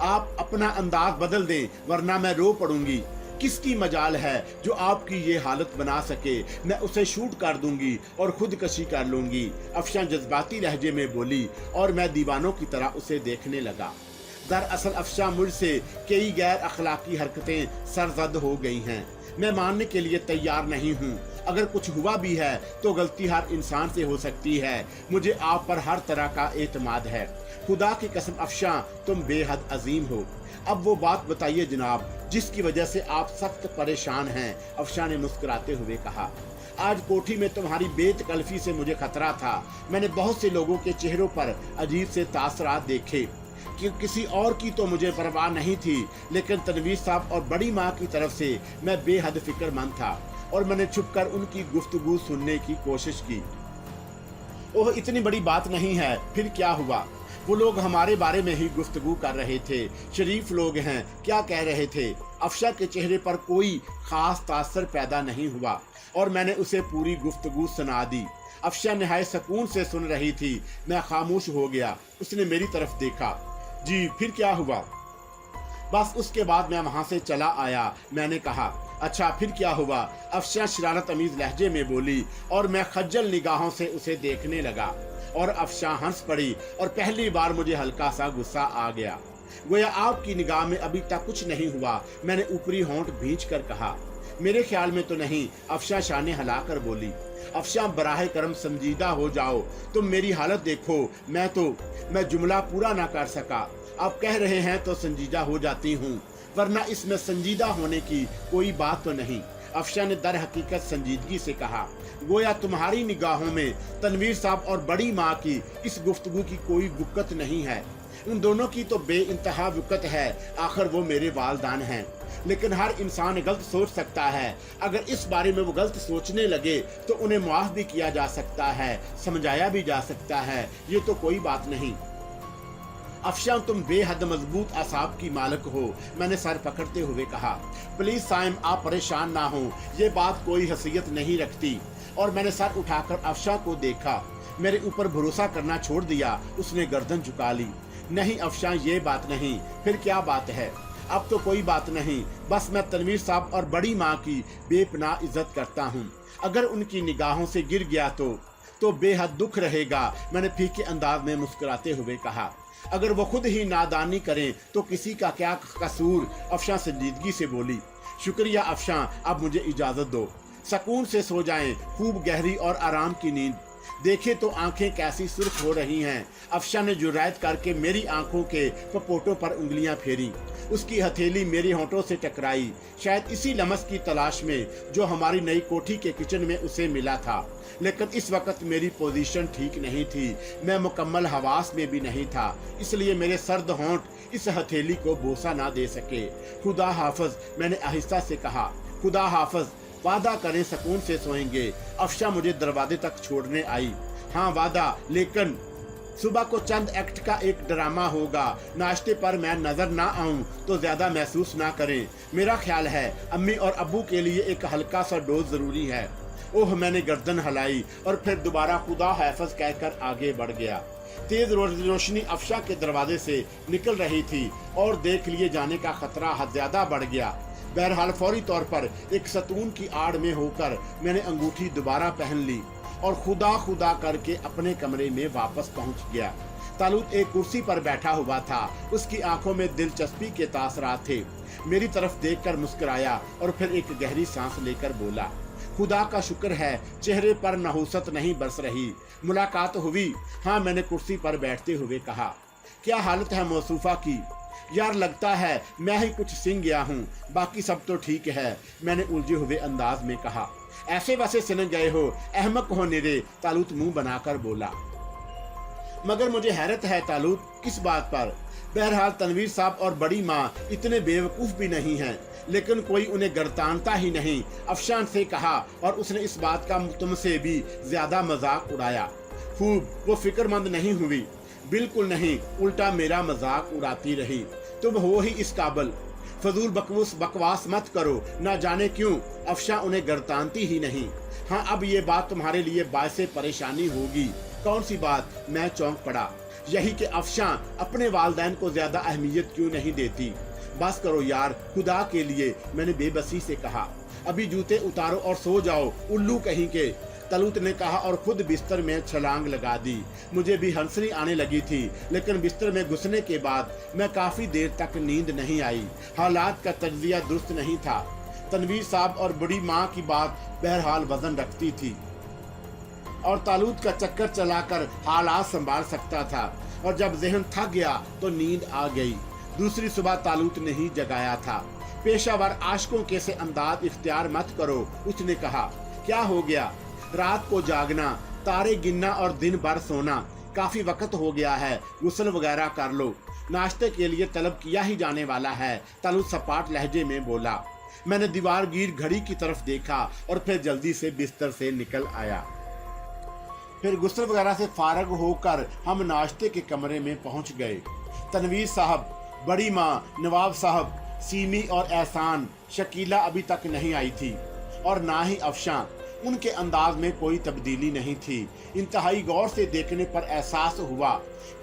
आप अपना अंदाज बदल दें वरना मैं रो पड़ूंगी। किसकी मजाल है जो आपकी ये हालत बना सके? मैं उसे शूट कर दूंगी और खुदकशी कर लूंगी। अफशां जज्बाती लहजे में बोली और मैं दीवानों की तरह उसे देखने लगा। दरअसल अफशां मुझसे कई गैर अखलाकी हरकतें सरजद हो गई हैं। मैं मानने के लिए तैयार नहीं हूँ। अगर कुछ हुआ भी है तो गलती हर इंसान से हो सकती है। मुझे आप पर हर तरह का एतमाद है। खुदा की कसम अफशां, तुम बेहद अजीम हो। अब वो बात बताइए जनाब, जिसकी वजह से आप सख्त परेशान हैं, अफशा ने मुस्कुराते हुए कहा। आज कोठी में तुम्हारी बेतकल्फी से मुझे खतरा था। मैंने बहुत से लोगों के चेहरों पर अजीब से तासरात देखे कि किसी और की तो मुझे परवाह नहीं थी, लेकिन तनवीर साहब और बड़ी माँ की तरफ से मैं बेहद फिक्रमंद था और मैंने छुपकर उनकी गुफ्तगू सुनने की कोशिश की। ओह, इतनी बड़ी बात नहीं है। फिर क्या हुआ? वो लोग हमारे बारे में ही गुफ्तगू कर रहे थे। शरीफ लोग हैं, क्या कह रहे थे? अफशा के चेहरे पर कोई खास तासर पैदा नहीं हुआ और मैंने उसे पूरी गुफ्तगू सुना दी। अफशा निहायत सुकून से सुन रही थी। मैं खामोश हो गया। उसने मेरी तरफ देखा। जी, फिर क्या हुआ? बस उसके बाद मैं वहां से चला आया। मैंने कहा, अच्छा फिर क्या हुआ? अफशा शरारत अमीज लहजे में बोली और मैं खज्जल निगाहों से उसे देखने लगा और अफशा हंस पड़ी और पहली बार मुझे हल्का सा गुस्सा आ गया। गोया आपकी निगाह में अभी तक कुछ नहीं हुआ। मैंने ऊपरी होंठ भींच कर कहा। मेरे ख्याल में तो नहीं, अफशा शाने हिलाकर बोली। अफशा, बराहे करम संजीदा हो जाओ। तुम मेरी हालत देखो। मैं जुमला पूरा ना कर सका। आप कह रहे हैं तो संजीदा हो जाती हूँ, वरना इसमें संजीदा होने की कोई बात तो नहीं। अफशा ने दर हकीकत संजीदगी से कहा। गोया तुम्हारी निगाहों में तनवीर साहब और बड़ी माँ की इस गुफ्तगू की कोई वक़्त नहीं है। उन दोनों की तो बेइंतहा वक़्त है। आखिर वो मेरे वालदान हैं। लेकिन हर इंसान गलत सोच सकता है। अगर इस बारे में वो गलत सोचने लगे तो उन्हें माफ भी किया जा सकता है, समझाया भी जा सकता है। ये तो कोई बात नहीं। अफशा, तुम बेहद मजबूत आसाब की मालिक हो। मैंने सर पकड़ते हुए कहा। प्लीज साइम, आप परेशान ना हो। ये बात कोई हैसियत नहीं रखती। और मैंने सर उठाकर अफशा को देखा। मेरे ऊपर भरोसा करना छोड़ दिया। उसने गर्दन झुका ली। नहीं अफशा, ये बात नहीं। फिर क्या बात है? अब तो कोई बात नहीं। बस मैं तनवीर साहब और बड़ी माँ की बेपनाह इज्जत करता हूँ। अगर उनकी निगाहों से गिर गया तो बेहद दुख रहेगा। मैंने फीके अंदाज में मुस्कुराते हुए कहा। अगर वो खुद ही नादानी करें तो किसी का क्या कसूर? अफशा संजीदगी से बोली। शुक्रिया अफशा, अब मुझे इजाजत दो। सुकून से सो जाएं, खूब गहरी और आराम की नींद। देखे तो आंखें कैसी सुर्ख हो रही हैं। अफशा ने जुर्रायत करके मेरी आंखों के पपोटों पर उंगलियां फेरी। उसकी हथेली मेरी होंठों से टकराई, शायद इसी लम्स की तलाश में जो हमारी नई कोठी के किचन में उसे मिला था। लेकिन इस वक्त मेरी पोजीशन ठीक नहीं थी। मैं मुकम्मल हवास में भी नहीं था, इसलिए मेरे सर्द होंठ इस हथेली को बोसा ना दे सके। खुदा हाफिज, मैंने आहिस्ता से कहा। खुदा हाफिज, वादा करें सुकून से सोएंगे। अफशा मुझे दरवाजे तक छोड़ने आई। हाँ वादा, लेकिन सुबह को चंद एक्ट का एक ड्रामा होगा। नाश्ते पर मैं नजर ना आऊं तो ज्यादा महसूस ना करें। मेरा ख्याल है अम्मी और अब्बू के लिए एक हल्का सा डोज जरूरी है। ओह, मैंने गर्दन हिलाई और फिर दोबारा खुदा हाफिज कहकर आगे बढ़ गया। तेज रोशनी अफशा के दरवाजे से निकल रही थी और देख लिए जाने का खतरा हद ज्यादा बढ़ गया। बहरहाल फौरी तौर पर एक सतून की आड़ में होकर मैंने अंगूठी दोबारा पहन ली और खुदा खुदा करके अपने कमरे में वापस पहुंच गया। तालूत एक कुर्सी पर बैठा हुआ था। उसकी आंखों में दिलचस्पी के तासरात थे। मेरी तरफ देखकर मुस्कुराया और फिर एक गहरी सांस लेकर बोला, खुदा का शुक्र है चेहरे पर नहुसत नहीं बरस रही। मुलाकात हुई? हाँ, मैंने कुर्सी पर बैठते हुए कहा। क्या हालत है मौसूफा की? यार, लगता है मैं ही कुछ सिंग गया हूँ, बाकी सब तो ठीक है, मैंने उलझे हुए अंदाज में कहा। ऐसे वैसे सिन गए हो, अहमक हो निरे, तालूत मुंह बनाकर बोला। मगर मुझे हैरत है तालूत, किस बात पर? बहरहाल तनवीर साहब और बड़ी माँ इतने बेवकूफ भी नहीं हैं, लेकिन कोई उन्हें गर्दानता ही नहीं। अफशान से कहा और उसने इस बात का तुमसे भी ज्यादा मजाक उड़ाया। खूब, वो फिक्रमंद नहीं हुई, बिल्कुल नहीं, उल्टा मेरा मजाक उड़ाती रही। तुम हो ही इस काबिल। फजूल बकवास मत करो। ना जाने क्यों अफशा उन्हें गर्दानती ही नहीं। हाँ, अब ये बात तुम्हारे लिए बायसे परेशानी होगी। कौन सी बात? मैं चौंक पड़ा। यही कि अफशा अपने वालदैन को ज्यादा अहमियत क्यों नहीं देती। बस करो यार, खुदा के लिए, मैंने बेबसी से कहा। अभी जूते उतारो और सो जाओ, उल्लू कहीं के, तलूत ने कहा और खुद बिस्तर में छलांग लगा दी। मुझे भी हंसनी आने लगी थी, लेकिन बिस्तर में घुसने के बाद मैं काफी देर तक नींद नहीं आई। हालात का तज्जिया दुरुस्त नहीं था। तनवीर साहब और बड़ी माँ की बात बहरहाल वजन रखती थी और तालूत का चक्कर चलाकर हालात संभाल सकता था, और जब जहन थक गया तो नींद आ गई। दूसरी सुबह तालूत ने ही जगाया था। पेशावर आशिकों के से अंदाज इख्तियार मत करो। उसने कहा, क्या हो गया? रात को जागना, तारे गिनना और दिन भर सोना, काफी वक्त हो गया है, गुस्ल वगैरह कर लो, नाश्ते के लिए तलब किया ही जाने वाला है। तालूत सपाट लहजे में बोला। मैंने दीवार गिर घड़ी की तरफ देखा और फिर जल्दी से बिस्तर से निकल आया। फिर गुस्ल वगैरह से फारग होकर हम नाश्ते के कमरे में पहुंच गए। तनवीर साहब, बड़ी माँ, नवाब साहब, सीमी और एहसान, शकीला अभी तक नहीं आई थी और ना ही अफशां। उनके अंदाज में कोई तब्दीली नहीं थी। इंतहाई गौर से देखने पर एहसास हुआ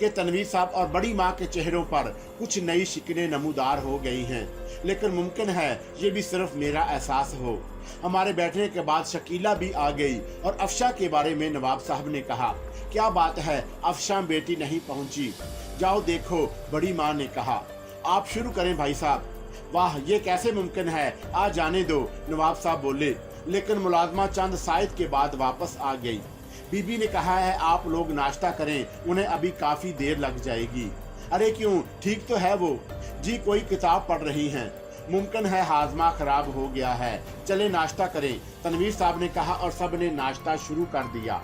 कि तनवीर साहब और बड़ी माँ के चेहरों पर कुछ नई शिकनें नमूदार हो गई हैं, लेकिन मुमकिन है ये भी सिर्फ मेरा एहसास हो। हमारे बैठने के बाद शकीला भी आ गई और अफशा के बारे में नवाब साहब ने कहा, क्या बात है, अफशा बेटी नहीं पहुंची? जाओ देखो, बड़ी माँ ने कहा। आप शुरू करें भाई साहब। वाह, ये कैसे मुमकिन है, आ जाने दो, नवाब साहब बोले। लेकिन मुलाजमा चंद साइद के बाद वापस आ गई। बीबी ने कहा है आप लोग नाश्ता करें, उन्हें अभी काफी देर लग जाएगी। अरे क्यों, ठीक तो है वो? जी कोई किताब पढ़ रही हैं, मुमकिन है हाजमा खराब हो गया है, चले नाश्ता करें, तनवीर साहब ने कहा और सब ने नाश्ता शुरू कर दिया।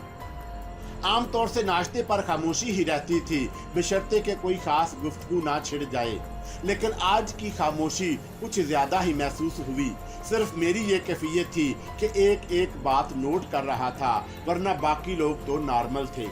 आमतौर से नाश्ते पर खामोशी ही रहती थी, बशर्ते कि कोई खास गुफ्तगू ना छिड़ जाए, लेकिन आज की खामोशी कुछ ज्यादा ही महसूस हुई। सिर्फ मेरी ये कैफियत थी कि एक एक बात नोट कर रहा था, वरना बाकी लोग तो नॉर्मल थे।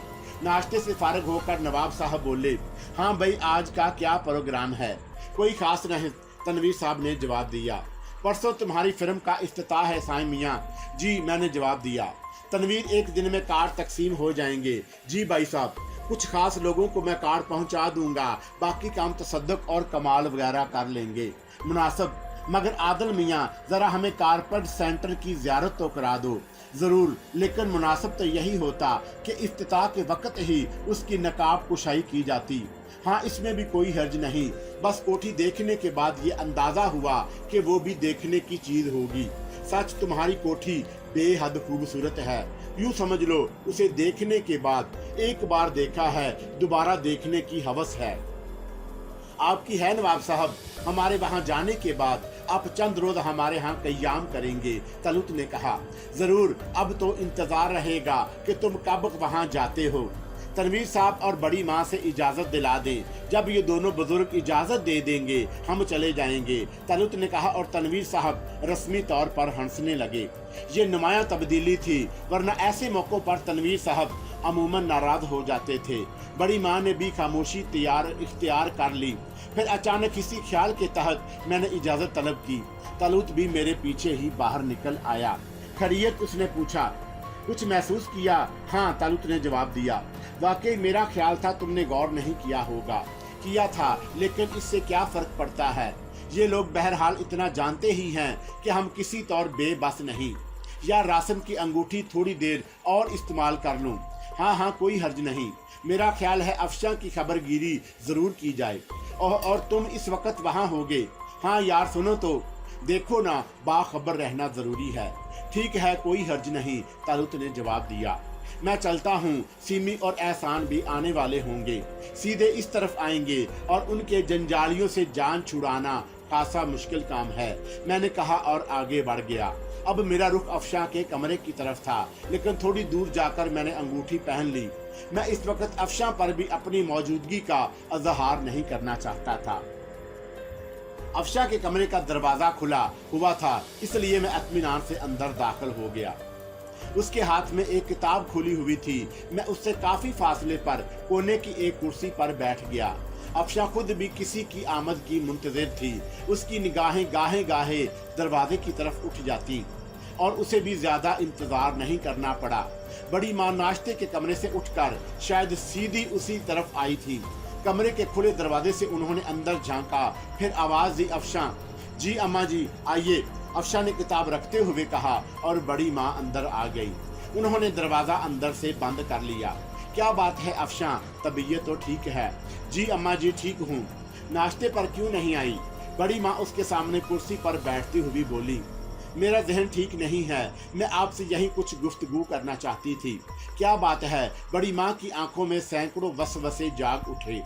नाश्ते से फारिग होकर नवाब साहब बोले, हाँ भाई, आज का क्या प्रोग्राम है? कोई खास नहीं, तनवीर साहब ने जवाब दिया। परसों तुम्हारी फिल्म का इफ्तिताह है साईं मियाँ। जी, मैंने जवाब दिया। तनवीर, एक दिन में कार्ड तकसीम हो जाएंगे। जी भाई साहब, कुछ खास लोगों को मैं कार्ड पहुंचा दूंगा, बाकी काम तसद्दुक और कमाल वगैरह कर लेंगे। मुनासिब, मगर आदिल मियाँ, जरा हमें कारपेट सेंटर की ज़ियारत तो करा दो। ज़रूर, लेकिन मुनासिब तो यही होता कि इफ्तिताह के वक्त ही उसकी नकाब कुशाई की जाती। हाँ, इसमें भी कोई हर्ज नहीं, बस कोठी देखने के बाद ये अंदाज़ा हुआ कि वो भी देखने की चीज़ होगी। सच, तुम्हारी कोठी बेहद खूबसूरत है, यूँ समझ लो उसे देखने के बाद एक बार देखा है, दोबारा देखने की हवस है। आपकी है नवाब साहब, हमारे वहाँ जाने के बाद आप चंद रोज हमारे यहाँ क़याम करेंगे, तलूत ने कहा। जरूर, अब तो इंतजार रहेगा कि तुम कब वहाँ जाते हो। तनवीर साहब और बड़ी माँ से इजाजत दिला दें, जब ये दोनों बुजुर्ग इजाजत दे देंगे हम चले जाएंगे, तलूत ने कहा और तनवीर साहब रस्मी तौर पर हंसने लगे। ये नुमाया तब्दीली थी, वरना ऐसे मौक़ों पर तनवीर साहब अमूमन नाराज हो जाते थे। बड़ी माँ ने भी खामोशी इख्तियार कर ली। फिर अचानक इसी ख्याल के तहत मैंने इजाजत तलब की। तलूत भी मेरे पीछे ही बाहर निकल आया। खैरियत, उसने पूछा। कुछ महसूस किया? हाँ, तालुत ने जवाब दिया। वाकई मेरा ख्याल था तुमने गौर नहीं किया होगा। किया था, लेकिन इससे क्या फर्क पड़ता है? ये लोग बहरहाल इतना जानते ही हैं कि हम किसी तौर बेबस नहीं। या राशन की अंगूठी थोड़ी देर और इस्तेमाल कर लूं? हाँ हाँ, कोई हर्ज नहीं। मेरा ख्याल है अफशा की खबरगिरी जरूर की जाए। और तुम इस वक्त वहाँ होगे? हाँ यार, सुनो तो, देखो ना, बाखबर रहना जरूरी है। ठीक है, कोई हर्ज नहीं, तालुत ने जवाब दिया। मैं चलता हूँ, सीमी और एहसान भी आने वाले होंगे, सीधे इस तरफ आएंगे और उनके जंजालियों से जान छुड़ाना खासा मुश्किल काम है, मैंने कहा और आगे बढ़ गया। अब मेरा रुख अफशा के कमरे की तरफ था, लेकिन थोड़ी दूर जाकर मैंने अंगूठी पहन ली। मैं इस वक्त अफशा पर भी अपनी मौजूदगी का इजहार नहीं करना चाहता था। अफशा के कमरे का दरवाजा खुला हुआ था, इसलिए मैं इत्मीनान से अंदर दाखिल हो गया। उसके हाथ में एक किताब खुली हुई थी। मैं उससे काफी फासले पर कोने की एक कुर्सी पर बैठ गया। अफशा खुद भी किसी की आमद की मुंतज़िर थी। उसकी निगाहें गाहे गाहे दरवाजे की तरफ उठ जाती और उसे भी ज्यादा इंतजार नहीं करना पड़ा। बड़ी माँ नाश्ते के कमरे से उठकर शायद सीधी उसी तरफ आई थी। कमरे के खुले दरवाजे से उन्होंने अंदर झांका, फिर आवाज दी, अफशा। जी अम्मा जी, आइए, अफशा ने किताब रखते हुए कहा और बड़ी माँ अंदर आ गई। उन्होंने दरवाजा अंदर से बंद कर लिया। क्या बात है अफशा, तबीयत तो ठीक है? जी अम्मा जी, ठीक हूँ। नाश्ते पर क्यों नहीं आई? बड़ी माँ उसके सामने कुर्सी पर बैठती हुई बोली। मेरा जहन ठीक नहीं है, मैं आपसे यही कुछ गुफ्तगू करना चाहती थी। क्या बात है? बड़ी माँ की आंखों में सैकड़ों वसवसे जाग उठे।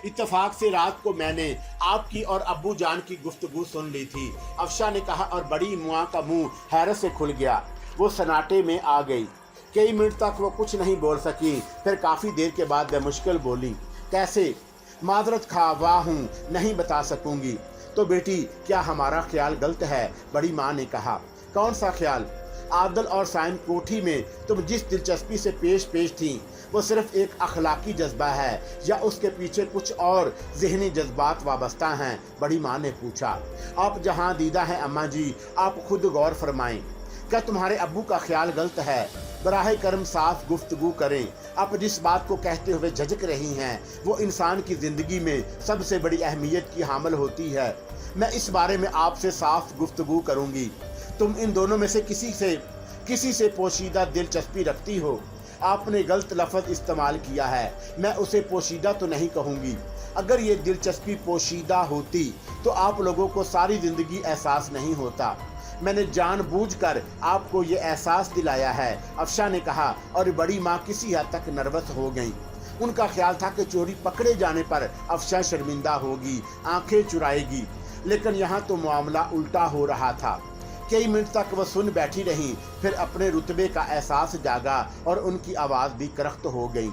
इत्तेफाक से रात को मैंने आपकी और अब्बू जान की गुफ्तगू सुन ली थी, अफशा ने कहा, और बड़ी माँ का मुंह हैरत से खुल गया। वो सन्नाटे में आ गई। कई मिनट तक वो कुछ नहीं बोल सकी। फिर काफ़ी देर के बाद बेमुश्किल बोली, कैसे? माजरत ख्वाह हूँ, नहीं बता सकूंगी। तो बेटी, क्या हमारा ख्याल गलत है? बड़ी माँ ने कहा। कौन सा ख्याल? आदल और साइम कोठी में तुम जिस दिलचस्पी से पेश थी, वो सिर्फ एक अखलाकी जज्बा है या उसके पीछे कुछ और जहनी जज्बात वाबस्ता हैं? बड़ी माँ ने पूछा। आप जहाँ दीदा हैं अम्मा जी, आप खुद गौर फरमाएं। क्या तुम्हारे अब्बू का ख्याल गलत है? बराह करम साफ गुफ्तगू करें। आप जिस बात को कहते हुए झिझक रही हैं, वो इंसान की ज़िंदगी में सबसे बड़ी अहमियत की हामिल होती है। मैं इस बारे में आपसे साफ गुफ्तगू करूंगी। तुम इन दोनों में से किसी से पोशीदा दिलचस्पी रखती हो। आपने गलत लफ्ज़ इस्तेमाल किया है। मैं उसे पोशीदा तो नहीं कहूँगी। अगर ये दिलचस्पी पोशीदा होती तो आप लोगों को सारी ज़िंदगी एहसास नहीं होता। मैंने जानबूझकर आपको ये एहसास दिलाया है, अफशा ने कहा, और बड़ी माँ किसी हद तक नर्वस हो गईं। उनका ख्याल था कि चोरी पकड़े जाने पर अफशा शर्मिंदा होगी, आंखें चुराएगी, लेकिन यहाँ तो मामला उल्टा हो रहा था। कई मिनट तक वह सुन बैठी रहीं, फिर अपने रुतबे का एहसास जागा और उनकी आवाज़ भी करख्त हो गई।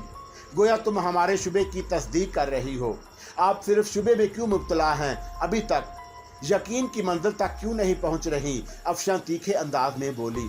गोया तुम हमारे शुबे की तस्दीक कर रही हो। आप सिर्फ शुबे में क्यों मुब्तला हैं? अभी तक यकीन की मंजिल तक क्यों नहीं पहुंच रही? अफशा तीखे अंदाज में बोली।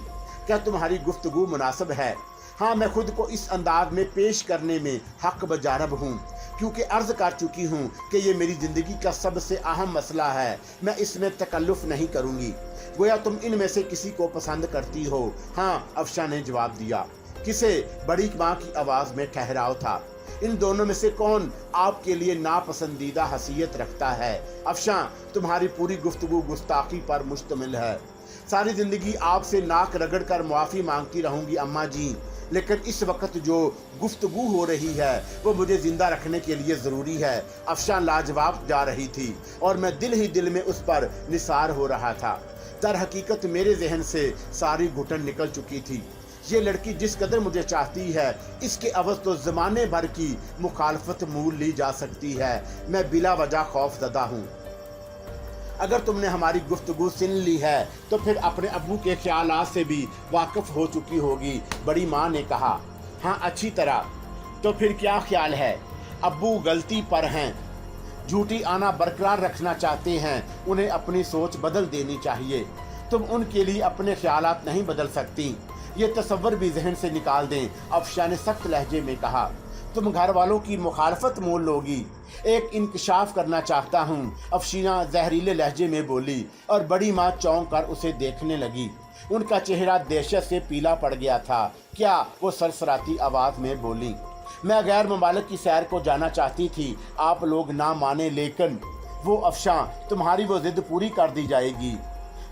क्या तुम्हारी गुफ्तगू मुनासिब है? हाँ, मैं खुद को इस अंदाज में पेश करने में हक बजारब हूँ, क्योंकि अर्ज कर चुकी हूँ कि ये मेरी ज़िंदगी का सबसे अहम मसला है। मैं इसमें तकल्लुफ़ नहीं करूँगी। गोया तुम इनमें से किसी को पसंद करती हो। हाँ, अफशा ने जवाब दिया। किसे? बड़ी माँ की आवाज़ में ठहराव था। इन दोनों में से कौन आपके लिए नापसंदीदा हसीयत रखता है? अफशा, तुम्हारी पूरी गुफ्तगू गुस्ताखी पर मुश्तमिल है। सारी ज़िंदगी आपसे नाक रगड़ कर मुआफ़ी मांगती रहूँगी अम्मा जी, लेकिन इस वक्त जो गुफ्तगू हो रही है वो मुझे ज़िंदा रखने के लिए ज़रूरी है। अफशा लाजवाब जा रही थी और मैं दिल ही दिल में उस पर निसार हो रहा था। दर हकीकत मेरे जहन से सारी घुटन निकल चुकी थी। ये लड़की जिस कदर मुझे चाहती है, इसके अवज़ तो ज़माने भर की मुखालफत मूल ली जा सकती है। मैं बिला वजह खौफज़दा हूँ। अगर तुमने हमारी गुफ्तगू सुन ली है तो फिर अपने अब्बू के ख्यालात से भी वाकिफ़ हो चुकी होगी। बड़ी माँ ने कहा। हाँ, अच्छी तरह। तो फिर क्या ख्याल है? अब्बू गलती पर हैं, झूठी आना बरकरार रखना चाहते हैं। उन्हें अपनी सोच बदल देनी चाहिए। तुम उनके लिए अपने ख्यालात नहीं बदल सकती। ये तसव्वुर भी जहन से निकाल दें, अफशा ने सख्त लहजे में कहा। तुम घर वालों की मुखालफत मोल लोगी। एक इंकशाफ करना चाहता हूँ, अफशीना जहरीले लहजे में बोली, और बड़ी माँ चौंक कर उसे देखने लगी। उनका चेहरा दहशत से पीला पड़ गया था। क्या? वो सरसराती आवाज़ में बोली। मैं गैर ममालिक की सैर को जाना चाहती थी। आप लोग ना माने, लेकिन वो अफशा, तुम्हारी वो जिद पूरी कर दी जाएगी।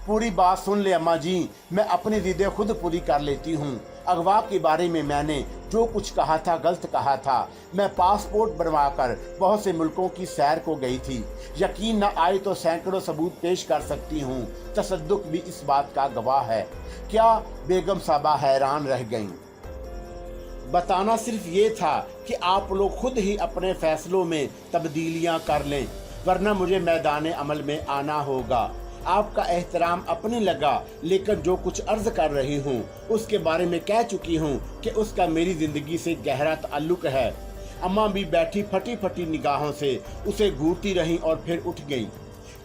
पूरी बात सुन ले अम्मा जी, मैं अपनी जिदें खुद पूरी कर लेती हूँ। अगवा के बारे में मैंने जो कुछ कहा था गलत कहा था। मैं पासपोर्ट बनवाकर बहुत से मुल्कों की सैर को गई थी। यकीन न आए तो सैकड़ों सबूत पेश कर सकती हूँ। तसद्दुक भी इस बात का गवाह है। क्या? बेगम साहबा हैरान रह गईं। बताना सिर्फ ये था कि आप लोग खुद ही अपने फैसलों में तब्दीलियाँ कर लें, वरना मुझे मैदान अमल में आना होगा। आपका एहतराम अपने लगा, लेकिन जो कुछ अर्ज कर रही हूँ उसके बारे में कह चुकी हूँ कि उसका मेरी ज़िंदगी से गहरा ताल्लुक़ है। अम्मा भी बैठी फटी फटी निगाहों से उसे घूरती रहीं और फिर उठ गई।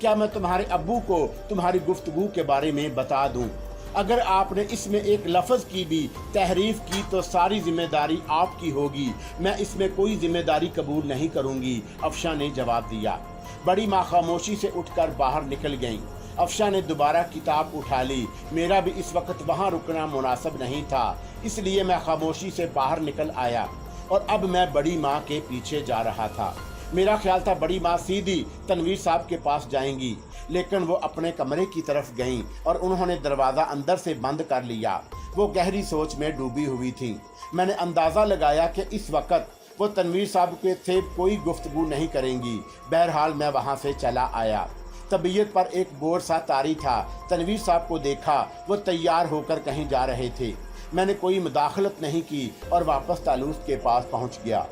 क्या मैं तुम्हारे अब्बू को तुम्हारी गुफ्तगू के बारे में बता दूँ? अगर आपने इसमें एक लफ्ज़ की भी तहरीफ की तो सारी जिम्मेदारी आपकी होगी। मैं इसमें कोई जिम्मेदारी कबूल नहीं करूँगी, अफशा ने जवाब दिया। बड़ी माँ खामोशी से उठकर बाहर निकल गईं। अफशा ने दोबारा किताब उठा ली। मेरा भी इस वक्त वहाँ रुकना मुनासिब नहीं था, इसलिए मैं खामोशी से बाहर निकल आया और अब मैं बड़ी माँ के पीछे जा रहा था। मेरा ख्याल था बड़ी माँ सीधी तनवीर साहब के पास जाएंगी, लेकिन वो अपने कमरे की तरफ गईं और उन्होंने दरवाज़ा अंदर से बंद कर लिया। वो गहरी सोच में डूबी हुई थी। मैंने अंदाज़ा लगाया कि इस वक्त वो तनवीर साहब के से कोई गुफ्तगू नहीं करेंगी। बहरहाल मैं वहाँ से चला आया। तबीयत पर एक बोझ सा तारी था। तनवीर साहब को देखा, वो तैयार होकर कहीं जा रहे थे। मैंने कोई मुदाखलत नहीं की और वापस तालूस के पास पहुँच गया।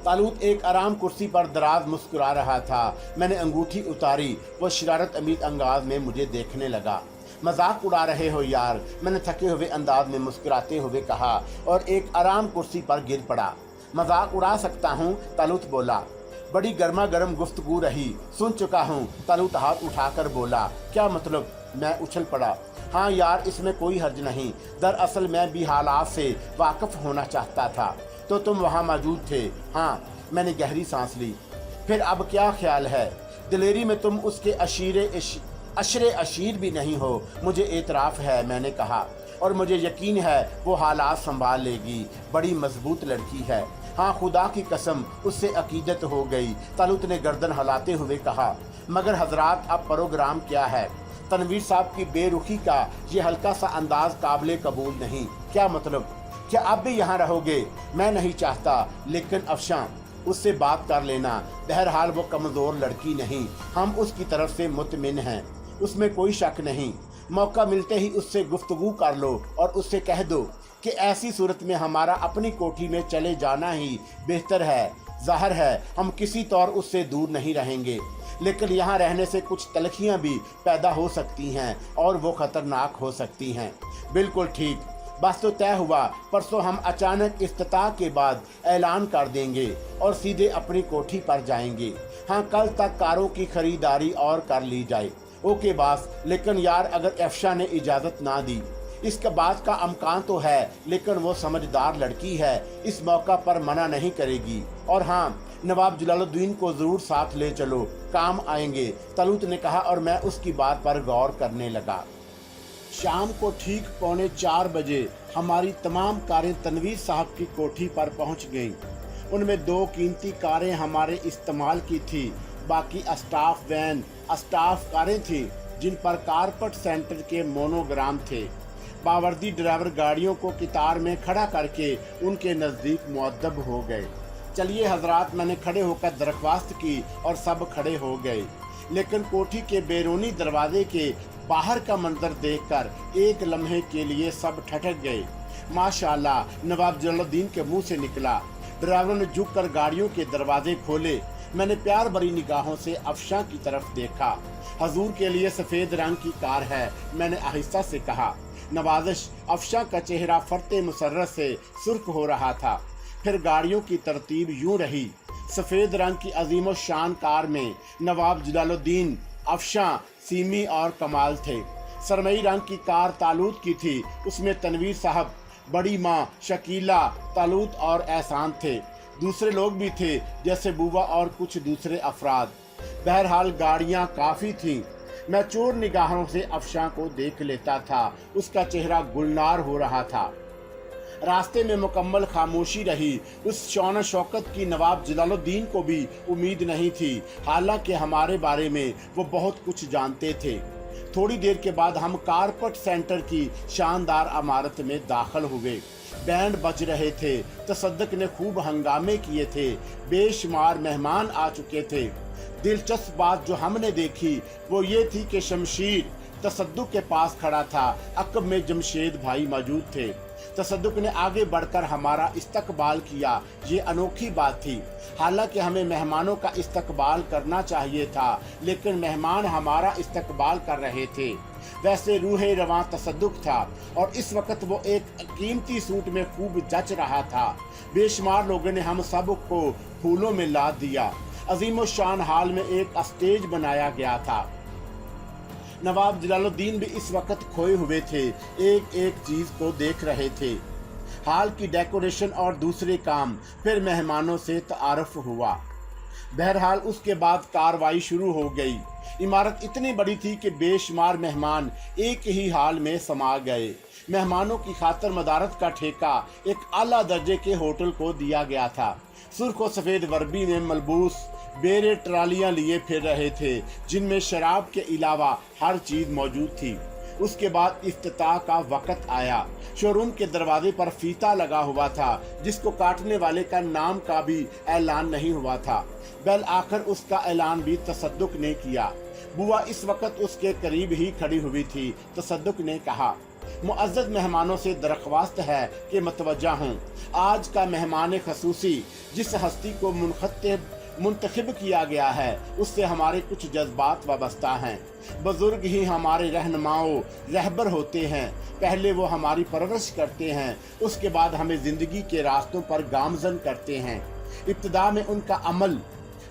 तालूत एक आराम कुर्सी पर दराज मुस्कुरा रहा था। मैंने अंगूठी उतारी। वो शरारत अमीर अंदाज में मुझे देखने लगा। मजाक उड़ा रहे हो यार, मैंने थके हुए अंदाज में मुस्कुराते हुए कहा और एक आराम कुर्सी पर गिर पड़ा। मजाक उड़ा सकता हूँ, तालूत बोला। बड़ी गर्मा गर्म गुफ्तगू रही, सुन चुका हूँ, तालूत हाथ उठाकर बोला। क्या मतलब? मैं उछल पड़ा। हाँ यार, इसमें कोई हर्ज नहीं। दरअसल मैं भी हालात से वाकिफ होना चाहता था, तो तुम वहाँ मौजूद थे। हाँ, मैंने गहरी सांस ली। फिर अब क्या ख्याल है? दिलेरी में तुम उसके अशरे अशीर भी नहीं हो, मुझे एतराफ़ है, मैंने कहा। और मुझे यकीन है वो हालात संभाल लेगी। बड़ी मजबूत लड़की है। हाँ, खुदा की कसम, उससे अकीदत हो गई। तालूत ने गर्दन हिलाते हुए कहा। मगर हजरात, अब प्रोग्राम क्या है? तनवीर साहब की बेरुखी का ये हल्का सा अंदाज काबिल कबूल नहीं। क्या मतलब? क्या आप भी यहाँ रहोगे? मैं नहीं चाहता, लेकिन अफशां, उससे बात कर लेना। बहरहाल वो कमज़ोर लड़की नहीं, हम उसकी तरफ से मुतमिन हैं, उसमें कोई शक नहीं। मौका मिलते ही उससे गुफ्तगू कर लो और उससे कह दो कि ऐसी सूरत में हमारा अपनी कोठी में चले जाना ही बेहतर है। ज़ाहिर है हम किसी तौर उससे दूर नहीं रहेंगे, लेकिन यहाँ रहने से कुछ तलखियाँ भी पैदा हो सकती हैं और वो ख़तरनाक हो सकती हैं। बिल्कुल ठीक, बस तो तय हुआ। परसों हम अचानक इफ्तिताह के बाद ऐलान कर देंगे और सीधे अपनी कोठी पर जाएंगे। हाँ, कल तक कारों की खरीदारी और कर ली जाए। ओके बॉस, लेकिन यार अगर अफशा ने इजाज़त ना दी? इसके बात का अमकान तो है, लेकिन वो समझदार लड़की है, इस मौका पर मना नहीं करेगी। और हाँ, नवाब जलालुद्दीन को ज़रूर साथ ले चलो, काम आएंगे, तालूत ने कहा और मैं उसकी बात पर गौर करने लगा। शाम को ठीक 3:45 बजे हमारी तमाम कारें तनवीर साहब की कोठी पर पहुंच गईं। उनमें 2 कीमती कारें हमारे इस्तेमाल की थी, बाकी स्टाफ वैन, स्टाफ कारें थीं जिन पर कारपेट सेंटर के मोनोग्राम थे। बावर्दी ड्राइवर गाड़ियों को कितार में खड़ा करके उनके नज़दीक मुअद्दब हो गए। चलिए हजरात, मैंने खड़े होकर दरख्वास्त की और सब खड़े हो गए। लेकिन कोठी के बैरूनी दरवाजे के बाहर का मंजर देखकर एक लम्हे के लिए सब ठठक गए। माशाअल्लाह, नवाब जलालुद्दीन के मुंह से निकला। ड्राइवर ने झुककर गाड़ियों के दरवाजे खोले। मैंने प्यार भरी निगाहों से अफशा की तरफ देखा। हजूर के लिए सफ़ेद रंग की कार है, मैंने आहिस्ता से कहा। नवाजिश। अफशा का चेहरा फरते मुसर्रत से सुर्ख हो रहा था। फिर गाड़ियों की तरतीब यूं रही। सफ़ेद रंग की अजीम शान कार में नवाब जलालुद्दीन, अफशा, सीमी और कमाल थे। सरमई रंग की कार तालूत की थी, उसमें तनवीर साहब, बड़ी माँ, शकीला, तालूत और एहसान थे। दूसरे लोग भी थे, जैसे बुआ और कुछ दूसरे अफराद। बहरहाल गाड़ियाँ काफ़ी थीं। मैं चोर निगाहों से अफशा को देख लेता था। उसका चेहरा गुलनार हो रहा था। रास्ते में मुकम्मल खामोशी रही। उस शौन शौकत की नवाब जलालुद्दीन को भी उम्मीद नहीं थी, हालांकि हमारे बारे में वो बहुत कुछ जानते थे। थोड़ी देर के बाद हम कारपेट सेंटर की शानदार इमारत में दाखिल हुए। बैंड बज रहे थे, तसद्दुक ने खूब हंगामे किए थे, बेशुमार मेहमान आ चुके थे। दिलचस्प बात जो हमने देखी वो ये थी कि शमशीर तसद्दुक के पास खड़ा था। अकब में जमशेद भाई मौजूद थे। तसद्दुक ने आगे बढ़कर हमारा इस्तकबाल किया, ये अनोखी बात थी। हालांकि हमें मेहमानों का इस्तकबाल करना चाहिए था, लेकिन मेहमान हमारा इस्तकबाल कर रहे थे। वैसे रूह रवां तसद्दुक था और इस वक्त वो एक कीमती सूट में खूब जच रहा था। बेशुमार लोगों ने हम सब को फूलों में लाद दिया। अजीम शान हाल में एक स्टेज बनाया गया था। नवाब जलालुद्दीन भी इस वक्त खोए हुए थे, एक एक चीज को देख रहे थे, हाल की डेकोरेशन और दूसरे काम। फिर मेहमानों से तारुफ हुआ। बहरहाल उसके बाद कार्रवाई शुरू हो गई। इमारत इतनी बड़ी थी कि बेशुमार मेहमान एक ही हाल में समा गए। मेहमानों की खातर मदारत का ठेका एक आला दर्जे के होटल को दिया गया था। सुर्ख और सफ़ेद वर्दी में मलबूस बेरे ट्रालियां लिए फिर रहे थे, जिनमें शराब के अलावा हर चीज़ मौजूद थी। उसके बाद इफ्तिताह का वक़्त आया। शोरूम के दरवाजे पर फीता लगा हुआ था, जिसको काटने वाले का नाम का भी ऐलान नहीं हुआ था। बल आखिर उसका ऐलान भी तसद्दुक ने किया। बुआ इस वक्त उसके करीब ही खड़ी हुई थी। तसद्दुक ने कहा, मुअज़्ज़ज़ मेहमानों से दरख्वास्त है कि मतवज्जा हों। आज का मेहमान खसूसी जिस हस्ती को मुंतखब किया गया है उससे हमारे कुछ जज्बात वाबस्ता हैं। बुजुर्ग ही हमारे रहनुमाओं रहबर होते हैं। पहले वो हमारी परवरिश करते हैं, उसके बाद हमें ज़िंदगी के रास्तों पर गामज़न करते हैं। इब्तिदा में उनका अमल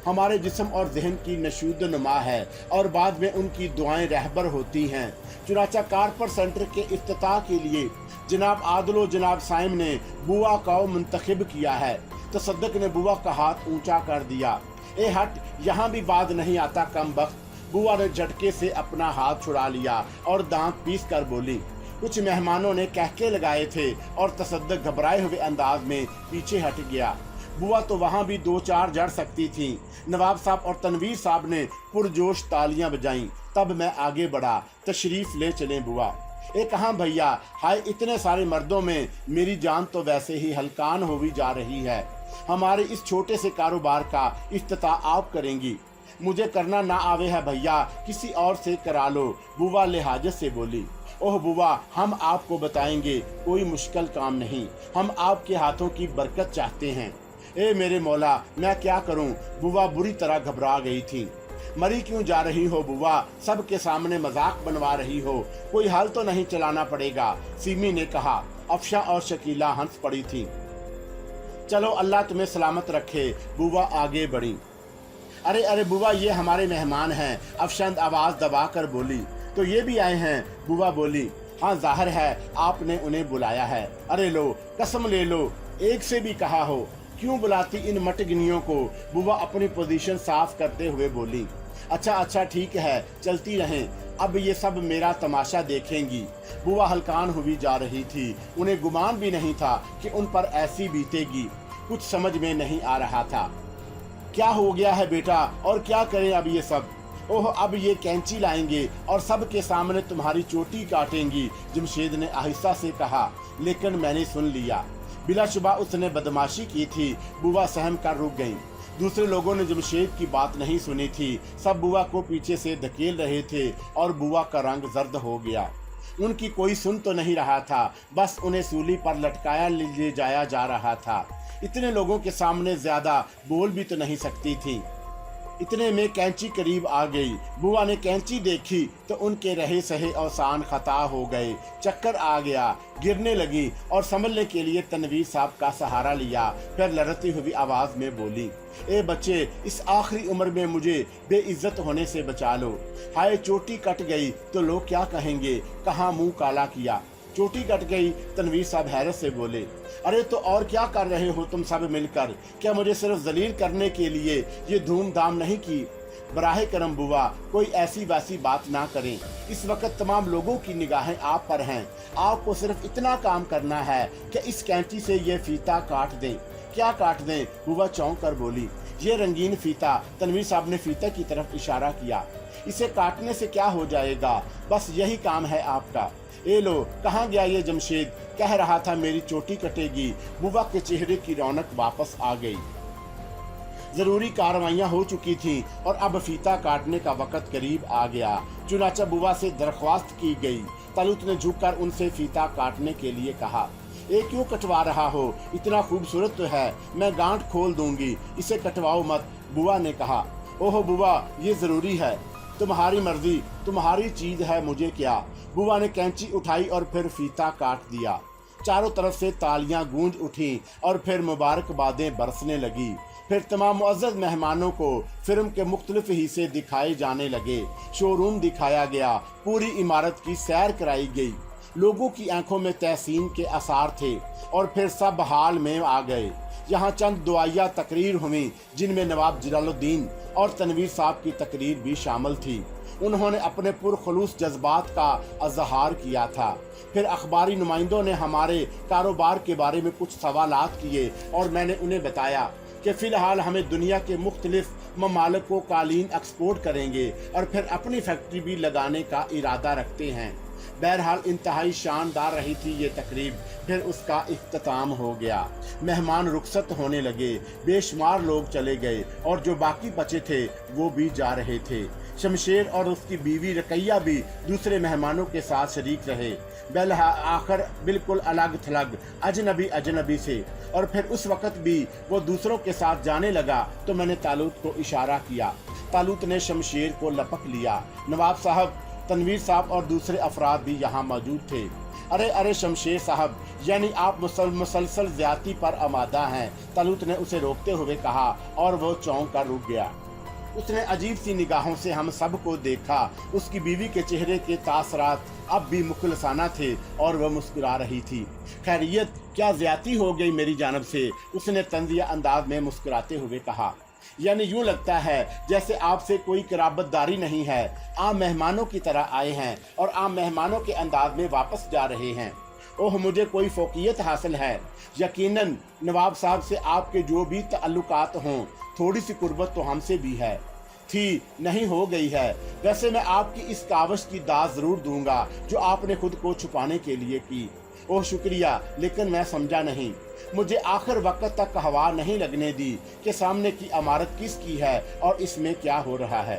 हमारे जिस्म और जहन की नशूद नुमा है और बाद में उनकी दुआएं रहबर होती हैं। चुनाचा कारपर सेंटर के इफ्तिताह के लिए जनाब आदलो जनाब साइम ने बुआ को मुंतखब किया है। तसद्दुक ने बुआ का हाथ ऊंचा कर दिया। ए हट, यहाँ भी बाद नहीं आता कम वक्त। बुआ ने झटके से अपना हाथ छुड़ा लिया और दांत पीस कर बोली। कुछ मेहमानों ने कहके लगाए थे और तसद्दुक घबराए हुए अंदाज में पीछे हट गया। बुआ तो वहाँ भी दो चार जड़ सकती थी। नवाब साहब और तनवीर साहब ने पुरजोश तालियां बजाईं। तब मैं आगे बढ़ा, तशरीफ ले चलें बुआ। ए कहाँ भैया, हाय इतने सारे मर्दों में मेरी जान तो वैसे ही हलकान हुई जा रही है। हमारे इस छोटे से कारोबार का इफ्तिताह आप करेंगी। मुझे करना ना आवे है भैया, किसी और से करा लो, बुआ लिहाजत से बोली। ओह बुआ, हम आपको बताएंगे, कोई मुश्किल काम नहीं। हम आपके हाथों की बरकत चाहते हैं। ए मेरे मौला, मैं क्या करूं? बुआ बुरी तरह घबरा गई थी। मरी क्यों जा रही हो बुआ? सबके सामने मजाक बनवा रही हो, कोई हल तो नहीं चलाना पड़ेगा, सीमी ने कहा। अफशा और शकीला हंस पड़ी थी। चलो अल्लाह तुम्हें सलामत रखे, बुआ आगे बढ़ी। अरे अरे बुआ, ये हमारे मेहमान हैं, अफशंद आवाज दबा कर बोली। तो ये भी आए हैं? बुआ बोली। हाँ जाहिर है आपने उन्हें बुलाया है। अरे लो कसम ले लो, एक से भी कहा हो, क्यों बुलाती इन मटगनियों को? बुआ अपनी पोजीशन साफ करते हुए बोली। अच्छा अच्छा ठीक है, चलती रहें, अब ये सब मेरा तमाशा देखेंगी। बुआ हलकान हुई जा रही थी। उन्हें गुमान भी नहीं था कि उन पर ऐसी बीतेगी। कुछ समझ में नहीं आ रहा था। क्या हो गया है बेटा, और क्या करें अब ये सब? ओह अब ये कैंची लाएंगे और सबके सामने तुम्हारी चोटी काटेंगी, जमशेद ने आहिस्ता से कहा। लेकिन मैंने सुन लिया। बिलाशुबा उसने बदमाशी की थी। बुआ सहम कर रुक गईं। दूसरे लोगों ने जमशेद की बात नहीं सुनी थी। सब बुआ को पीछे से धकेल रहे थे और बुआ का रंग जर्द हो गया। उनकी कोई सुन तो नहीं रहा था, बस उन्हें सूली पर लटकाया ले जाया जा रहा था। इतने लोगों के सामने ज्यादा बोल भी तो नहीं सकती थी। इतने में कैंची करीब आ गई। बुआ ने कैंची देखी तो उनके रहे सहे औसान खता हो गए। चक्कर आ गया, गिरने लगी और संभलने के लिए तनवीर साहब का सहारा लिया। फिर लड़ती हुई आवाज में बोली, ए बच्चे, इस आखिरी उम्र में मुझे बेइज्जत होने से बचा लो। हाय चोटी कट गई तो लोग क्या कहेंगे? कहाँ मुंह काला किया। चोटी कट गई? तनवीर साहब हैरत से बोले। अरे तो और क्या कर रहे हो तुम सब मिलकर? क्या मुझे सिर्फ जलील करने के लिए ये धूमधाम नहीं की? बराहे करम बुआ, कोई ऐसी वैसी बात ना करें। इस वक्त तमाम लोगों की निगाहें आप पर हैं। आपको सिर्फ इतना काम करना है कि इस कैंची से ये फीता काट दें। क्या काट दें? बुआ चौंक कर बोली। ये रंगीन फीता। तनवीर साहब ने फीता की तरफ इशारा किया। इसे काटने से क्या हो जाएगा? बस यही काम है आपका। ए लो, कहाँ गया ये जमशेद? कह रहा था मेरी चोटी कटेगी। बुआ के चेहरे की रौनक वापस आ गई। जरूरी कार्रवाइयां हो चुकी थी और अब फीता काटने का वक्त करीब आ गया। चुनाचा बुआ से दरख्वास्त की गई। तालुत ने झुककर उनसे फीता काटने के लिए कहा। ये क्यों कटवा रहा हो? इतना खूबसूरत तो है, मैं गांठ खोल दूंगी, इसे कटवाओ मत, बुआ ने कहा। ओह बुआ, ये जरूरी है। तुम्हारी मर्जी, तुम्हारी चीज है, मुझे क्या। बुआ ने कैंची उठाई और फिर फीता काट दिया। चारों तरफ से तालियां गूंज उठी और फिर मुबारकबादें बरसने लगी। फिर तमाम मुअज़्ज़ज़ मेहमानों को फिल्म के मुख्तलिफ हिस्से दिखाए जाने लगे। शोरूम दिखाया गया, पूरी इमारत की सैर कराई गई। लोगों की आंखों में तहसीन के आसार थे और फिर सब हाल में आ गए। यहाँ चंद दुआया तकरीर हुई जिनमें नवाब जलालुद्दीन और तनवीर साहब की तकरीर भी शामिल थी। उन्होंने अपने पुरखलूस जज्बात का अजहार किया था। फिर अखबारी नुमाइंदों ने हमारे कारोबार के बारे में कुछ सवालात किए और मैंने उन्हें बताया कि फ़िलहाल हमें दुनिया के मुख्तलिफ ममालिक को कालीन एक्सपोर्ट करेंगे और फिर अपनी फैक्ट्री भी लगाने का इरादा रखते हैं। बहरहाल इंतहाई शानदार रही थी ये तकरीब। फिर उसका इख्तिताम हो गया। मेहमान रुखसत होने लगे। बेशुमार लोग चले गए और जो बाकी बचे थे वो भी जा रहे थे। शमशेर और उसकी बीवी रकैया भी दूसरे मेहमानों के साथ शरीक रहे, बहरहाल आखिर बिल्कुल अलग थलग अजनबी से। और फिर उस वक़्त भी वो दूसरों के साथ जाने लगा तो मैंने तालूत को इशारा किया। तालूत ने शमशेर को लपक लिया। नवाब साहब, तनवीर साहब और दूसरे अफराद भी यहाँ मौजूद थे। अरे शमशेर साहब, यानी आप मुसलसल ज्यादती पर आमादा हैं, तालूत ने उसे रोकते हुए कहा, और वो चौंक कर रुक गया। उसने अजीब सी निगाहों से हम सब को देखा। उसकी बीवी के चेहरे के तासरात अब भी मुखलसाना थे और वह मुस्कुरा रही थी। खैरियत, क्या ज्यादती हो गई मेरी जानब से? उसने तंजिया अंदाज में मुस्कुराते हुए कहा। यानी यूँ लगता है जैसे आपसे कोई कराबतदारी नहीं है। आम मेहमानों की तरह आए हैं और आम मेहमानों के अंदाज में वापस जा रहे हैं। ओह, मुझे कोई फौकियत हासिल है। यकीनन नवाब साहब से आपके जो भी ताल्लुकात हों, थोड़ी सी कुर्बत तो हमसे भी है, थी नहीं हो गई है। वैसे मैं आपकी इस कावश की दाद ज़रूर दूंगा जो आपने खुद को छुपाने के लिए की। ओह शुक्रिया, लेकिन मैं समझा नहीं। मुझे आखिर वक्त तक हवा नहीं लगने दी कि सामने की इमारत किसकी है और इसमें क्या हो रहा है।